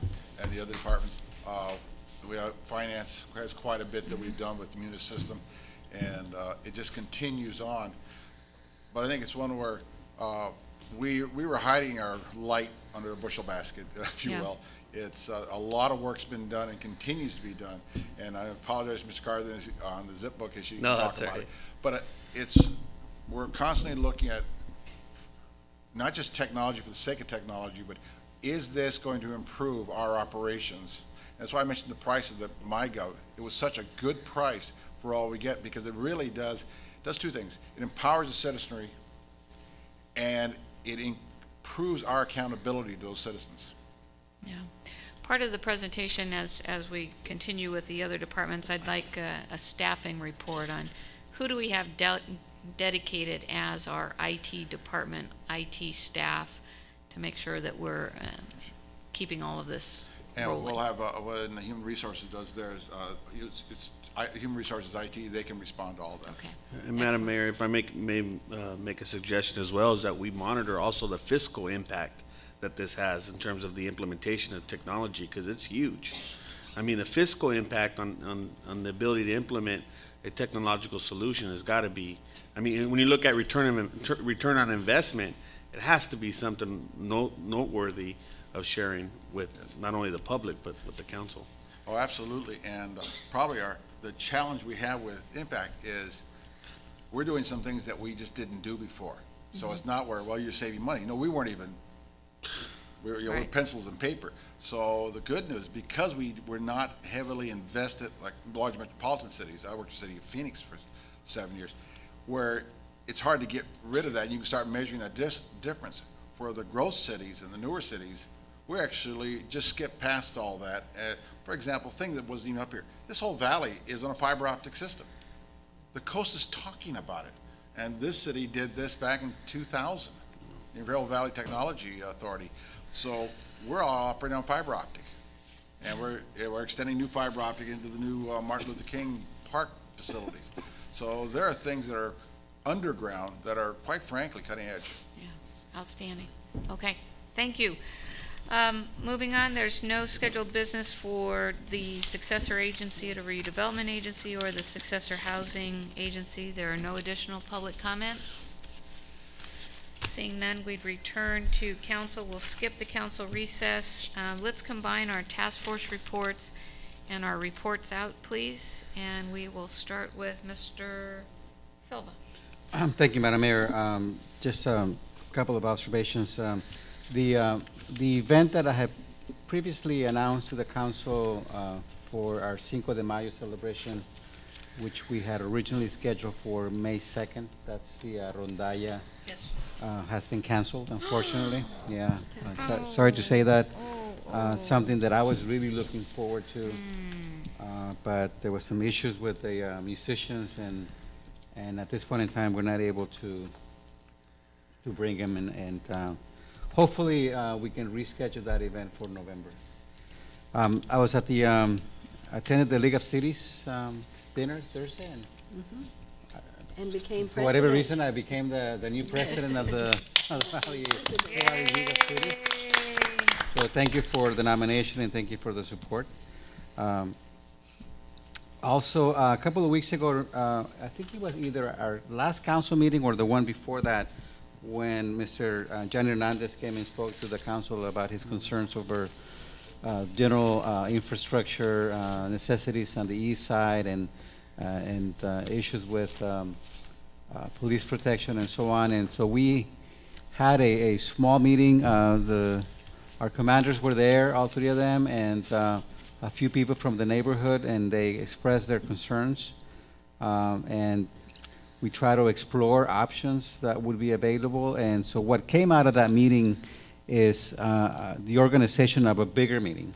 and the other departments, we have finance has quite a bit that we've done with the Munis system, and it just continues on. But I think it's one where we were hiding our light under a bushel basket, if you will. It's a lot of work's been done and continues to be done. And I apologize, Mr. Carter, on the zip book issue. You can talk about it. But we're constantly looking at not just technology for the sake of technology, but is this going to improve our operations? That's why I mentioned the price of the MyGov. It was such a good price for all we get, because it really does two things. It empowers the citizenry, and it improves our accountability to those citizens. Yeah. Part of the presentation, as we continue with the other departments, I'd like a staffing report on who do we have dedicated as our IT department, IT staff, to make sure that we're keeping all of this and rolling. We'll have, when the Human Resources does theirs, Human Resources IT, they can respond to all that. Okay. And Madam Mayor, if I may make a suggestion as well, is that we monitor also the fiscal impact that this has in terms of the implementation of technology, because it's huge. I mean, the fiscal impact on the ability to implement a technological solution has got to be, I mean, when you look at return on investment, it has to be something noteworthy of sharing with not only the public, but with the council. Oh, absolutely. And probably the challenge we have with Impact is we're doing some things that we just didn't do before. So it's not where, well, you're saving money. No, we weren't even, we're with pencils and paper. So the good news, because we were not heavily invested like large metropolitan cities, I worked for the city of Phoenix for 7 years, where it's hard to get rid of that, and you can start measuring that difference. For the growth cities and the newer cities, we actually just skipped past all that. For example, thing that wasn't even up here, this whole valley is on a fiber optic system. The coast is talking about it. And this city did this back in 2000, the Imperial Valley Technology Authority. So we're all operating on fiber optic. And we're extending new fiber optic into the new Martin Luther King Park facilities. So there are things that are underground that are, quite frankly, cutting edge. Yeah, outstanding. Okay, thank you. Moving on, there's no scheduled business for the successor agency at a redevelopment agency or the successor housing agency. There are no additional public comments. Seeing none, we'd return to council. We'll skip the council recess. Let's combine our task force reports and our reports out, please. And we will start with Mr. Silva. Thank you, Madam Mayor. Just a couple of observations. The event that I had previously announced to the council for our Cinco de Mayo celebration, which we had originally scheduled for May 2nd, that's the rondalla, has been canceled, unfortunately. Yeah, sorry to say that. Something that I was really looking forward to, but there were some issues with the musicians, and at this point in time, we're not able to bring them, and hopefully we can reschedule that event for November. I was at the attended the League of Cities dinner Thursday, and became for whatever reason I became the new president of the Valley League of Cities. So thank you for the nomination and thank you for the support. Also, a couple of weeks ago, I think it was either our last council meeting or the one before that, when Mr. Johnny Hernandez came and spoke to the council about his concerns over general infrastructure necessities on the east side and issues with police protection and so on. And so we had a small meeting. Our commanders were there, all three of them, and a few people from the neighborhood, and they expressed their concerns. And we try to explore options that would be available. And so what came out of that meeting is the organization of a bigger meeting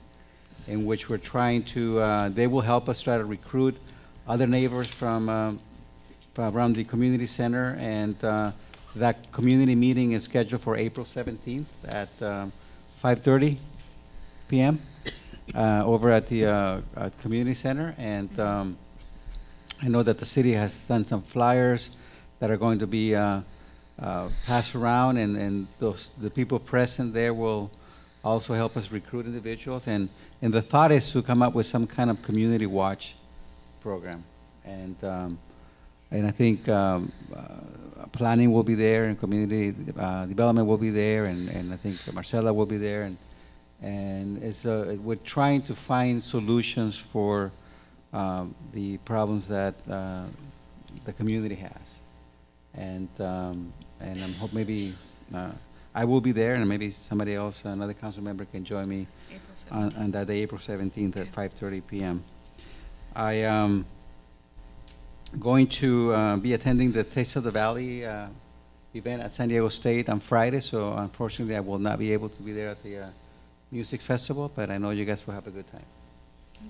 in which we're trying to, they will help us try to recruit other neighbors from around the community center. And that community meeting is scheduled for April 17th at 5:30 p.m. Over at the community center. And I know that the city has done some flyers that are going to be passed around, and the people present there will also help us recruit individuals. And the thought is to come up with some kind of community watch program. And I think planning will be there, and community development will be there, and I think Marcela will be there. And it's we're trying to find solutions for the problems that the community has, and I'm hope maybe I will be there, and maybe somebody else, another council member, can join me April on that day, April 17th at 5:30 p.m. I am going to be attending the Taste of the Valley event at San Diego State on Friday, so unfortunately I will not be able to be there at the music festival, but I know you guys will have a good time.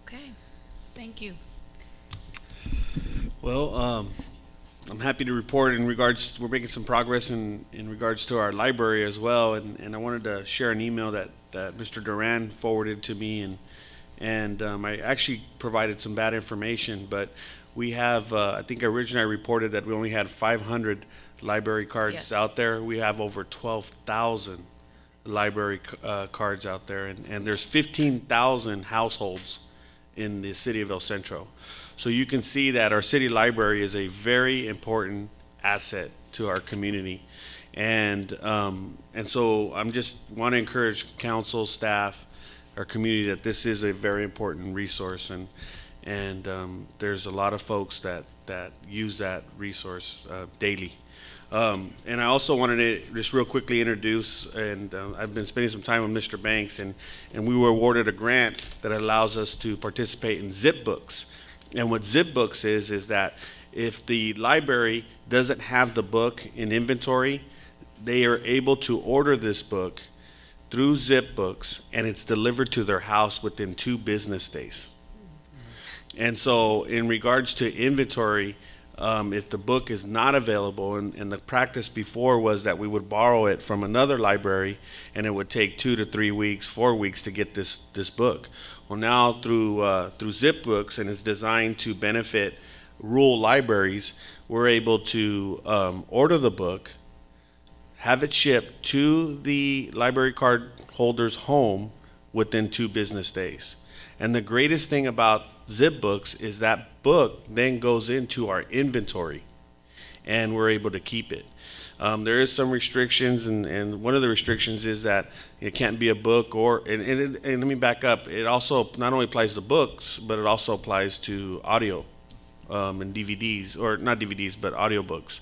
Okay, thank you. Well, I'm happy to report in regards, we're making some progress in regards to our library as well, and I wanted to share an email that Mr. Duran forwarded to me, and I actually provided some bad information, but we have, I think originally I reported that we only had 500 library cards out there. We have over 12,000 library cards out there, and there's 15,000 households in the city of El Centro. So you can see that our city library is a very important asset to our community. And so I'm just want to encourage council, staff, our community that this is a very important resource, and there's a lot of folks that use that resource daily. And I also wanted to just real quickly introduce, and I've been spending some time with Mr. Banks, and we were awarded a grant that allows us to participate in zip books. And what zip books is that if the library doesn't have the book in inventory, they are able to order this book through zip books, and it's delivered to their house within 2 business days. And so in regards to inventory, if the book is not available, and the practice before was that we would borrow it from another library, and it would take 2 to 3 weeks, 4 weeks to get this book. Well, now through zip books, and it's designed to benefit rural libraries, we're able to order the book, have it shipped to the library card holder's home within 2 business days. And the greatest thing about zip books is that book then goes into our inventory, and we're able to keep it. There is some restrictions, and one of the restrictions is that it can't be a book, and let me back up. It also not only applies to books, but it also applies to audio and DVDs, or not DVDs, but audiobooks.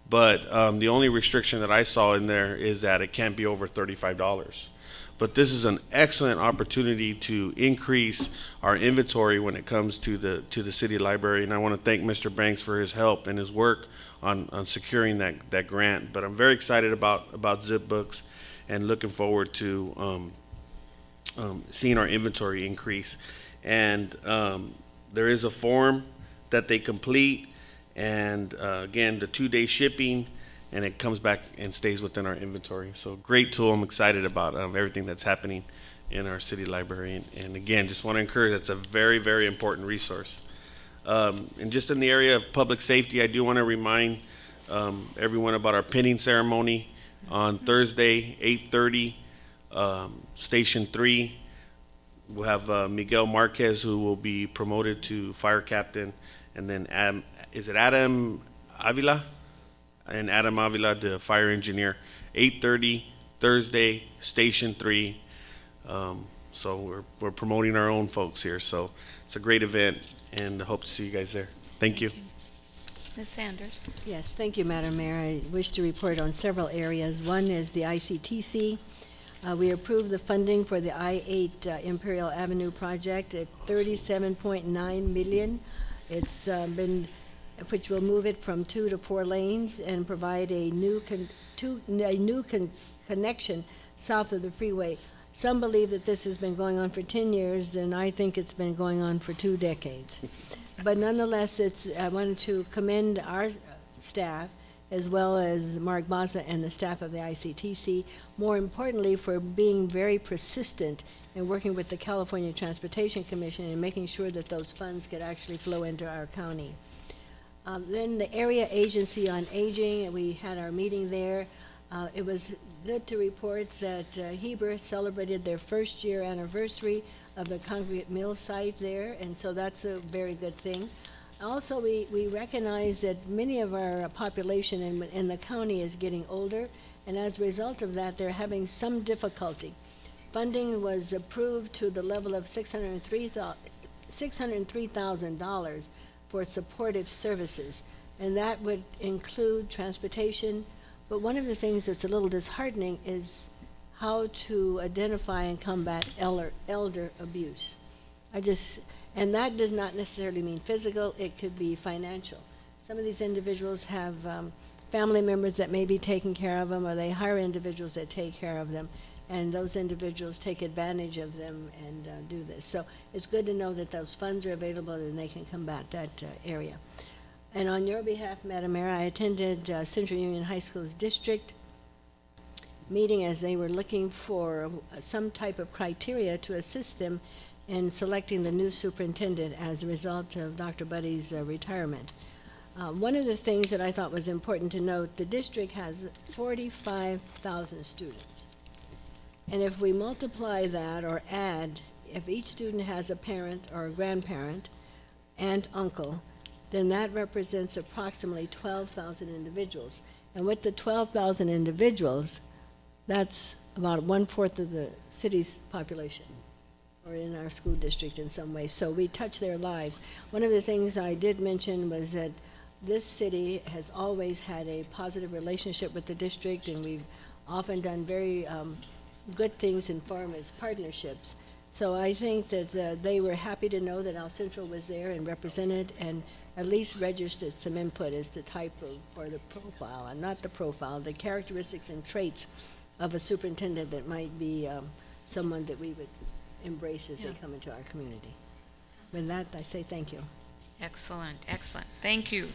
But the only restriction that I saw in there is that it can't be over $35. But this is an excellent opportunity to increase our inventory when it comes to the city library, and I want to thank Mr. Banks for his help and his work on securing that grant. But I'm very excited about zip books, and looking forward to seeing our inventory increase. And there is a form that they complete, and again, the 2-day shipping, and it comes back and stays within our inventory. So great tool. I'm excited about everything that's happening in our city library. And again, just want to encourage, it's a very, very important resource. And just in the area of public safety, I do want to remind everyone about our pinning ceremony on Thursday, 8:30, Station 3. We'll have Miguel Marquez, who will be promoted to fire captain, and then is it Adam Avila? And Adam Avila, the fire engineer. 8:30 Thursday, Station 3. So we're promoting our own folks here. So it's a great event, and I hope to see you guys there. Thank you. Ms. Sanders. Yes, thank you, Madam Mayor. I wish to report on several areas. One is the ICTC. We approved the funding for the I-8 Imperial Avenue project at $37.9 million. It's which will move it from 2 to 4 lanes and provide a new connection south of the freeway. Some believe that this has been going on for 10 years, and I think it's been going on for 2 decades. But nonetheless, I wanted to commend our staff, as well as Mark Baza and the staff of the ICTC, more importantly for being very persistent in working with the California Transportation Commission and making sure that those funds could actually flow into our county. Then the Area Agency on Aging, we had our meeting there. It was good to report that Heber celebrated their 1st-year anniversary of the Congregate Mill site there, and so that's a very good thing. Also, we recognize that many of our population in the county is getting older, and as a result of that, they're having some difficulty. Funding was approved to the level of $603,000 for supportive services, and that would include transportation, But one of the things that's a little disheartening is how to identify and combat elder abuse. And that does not necessarily mean physical, it could be financial. Some of these individuals have family members that may be taking care of them, or they hire individuals that take care of them, and those individuals take advantage of them and do this. So it's good to know that those funds are available and they can combat that area. And on your behalf, Madam Mayor, I attended Central Union High School's district meeting as they were looking for some type of criteria to assist them in selecting the new superintendent as a result of Dr. Buddy's retirement. One of the things that I thought was important to note, the district has 45,000 students. And if we multiply that or add, if each student has a parent or a grandparent, aunt, uncle, then that represents approximately 12,000 individuals. And with the 12,000 individuals, that's about 1/4 of the city's population, or in our school district in some way. So we touch their lives. One of the things I did mention was that this city has always had a positive relationship with the district, and we've often done very good things in form as partnerships. So I think that they were happy to know that our Central was there and represented, and at least registered some input as the type of, or the profile, and not the profile, the characteristics and traits of a superintendent that might be someone that we would embrace as they come into our community. With that, I say thank you. Excellent, excellent. Thank you.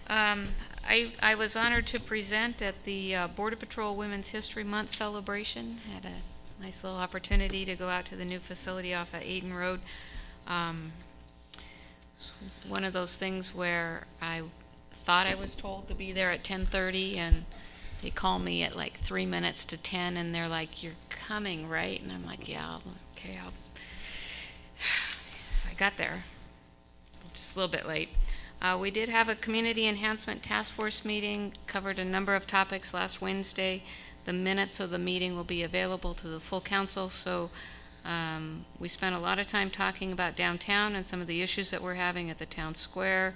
I was honored to present at the Border Patrol Women's History Month celebration. Had a nice little opportunity to go out to the new facility off of Aden Road. One of those things where I thought I was told to be there at 10:30, and they call me at like 3 minutes to 10, and they're like, "You're coming, right?" And I'm like, "Yeah, okay, So I got there, just a little bit late. We did have a Community Enhancement Task Force meeting, covered a number of topics last Wednesday. The minutes of the meeting will be available to the full council, so we spent a lot of time talking about downtown and some of the issues that we're having at the town square,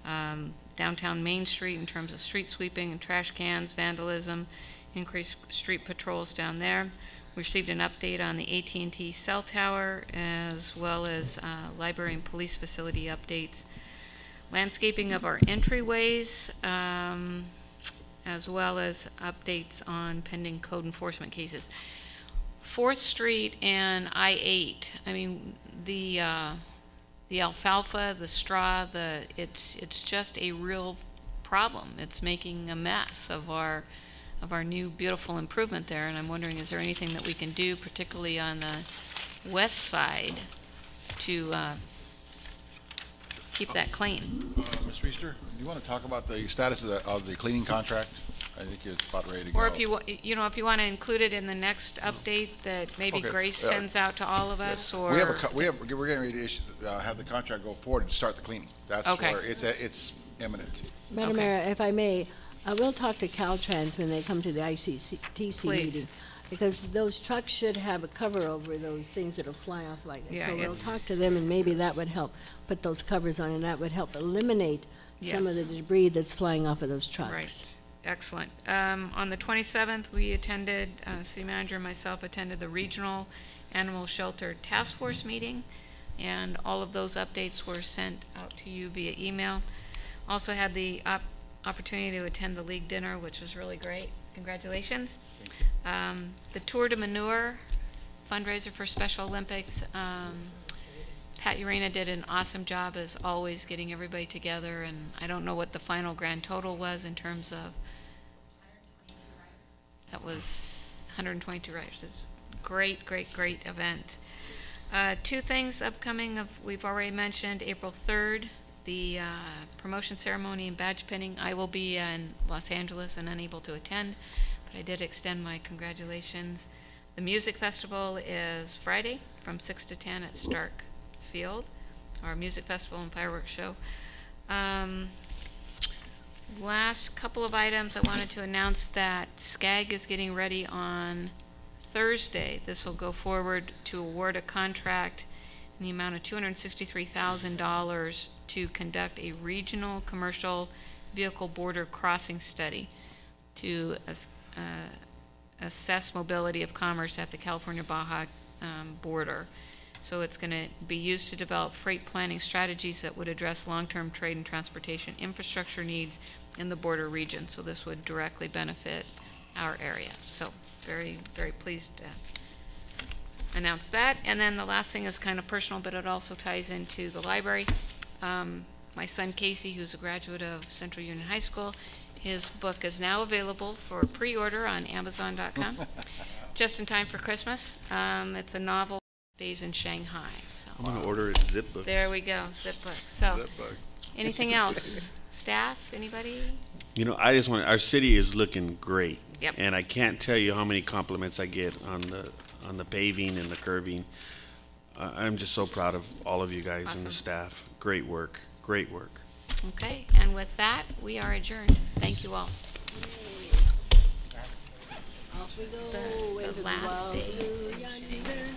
downtown Main Street in terms of street sweeping and trash cans, vandalism, increased street patrols down there. We received an update on the AT&T cell tower, as well as library and police facility updates, landscaping of our entryways, as well as updates on pending code enforcement cases. 4th Street and I-8, I mean, the alfalfa, the straw, it's just a real problem. It's making a mess of our new beautiful improvement there, and I'm wondering, is there anything that we can do, particularly on the west side, to keep that clean? Ms. Feaster, do you want to talk about the status of the cleaning contract? I think it's about ready to go. Or if you want to include it in the next update that maybe Okay. Grace sends out to all of us, or we're getting ready to have the contract go forward and start the cleaning. That's okay. where it's imminent. Madam Mayor, if I may, I will talk to Caltrans when they come to the ICTC Please. meeting, because those trucks should have a cover over those things that'll fly off like that. Yeah, So we'll it's- talk to them, and maybe that would help put those covers on, and that would help eliminate some of Yes. the debris that's flying off of those trucks. Right. Excellent. On the 27th, we attended, city manager and myself attended the Regional Animal Shelter Task Force meeting, and all of those updates were sent out to you via email. Also had the opportunity to attend the league dinner, which was really great. Congratulations. The Tour de Manure fundraiser for Special Olympics. Pat Urena did an awesome job, as always, getting everybody together, and I don't know what the final grand total was in terms of, that was 122 riders. It's great, great, great event. 2 things upcoming, we've already mentioned, April 3rd, the promotion ceremony and badge pinning. I will be in Los Angeles and unable to attend, but I did extend my congratulations. The music festival is Friday from 6 to 10 at Stark Field, our music festival and fireworks show. Last couple of items, I wanted to announce that SCAG is getting ready on Thursday. This will go forward to award a contract in the amount of $263,000 to conduct a regional commercial vehicle border crossing study. to assess mobility of commerce at the California-Baja border. So it's going to be used to develop freight planning strategies that would address long-term trade and transportation infrastructure needs in the border region. So this would directly benefit our area. So very, very pleased to announce that. And then the last thing is kind of personal, but it also ties into the library. My son Casey, who's a graduate of Central Union High School, his book is now available for pre-order on Amazon.com, just in time for Christmas. It's a novel, Days in Shanghai. So I'm going to order it zip books. there we go, zip book. So Zip book. anything else? Staff, anybody? You know, I just want, our city is looking great. Yep. And I can't tell you how many compliments I get on the paving and the curving. I'm just so proud of all of you guys and the Awesome. staff. Great work, great work. Okay, and with that, we are adjourned. Thank you all. Off we go The into the last wild days. blue yonder.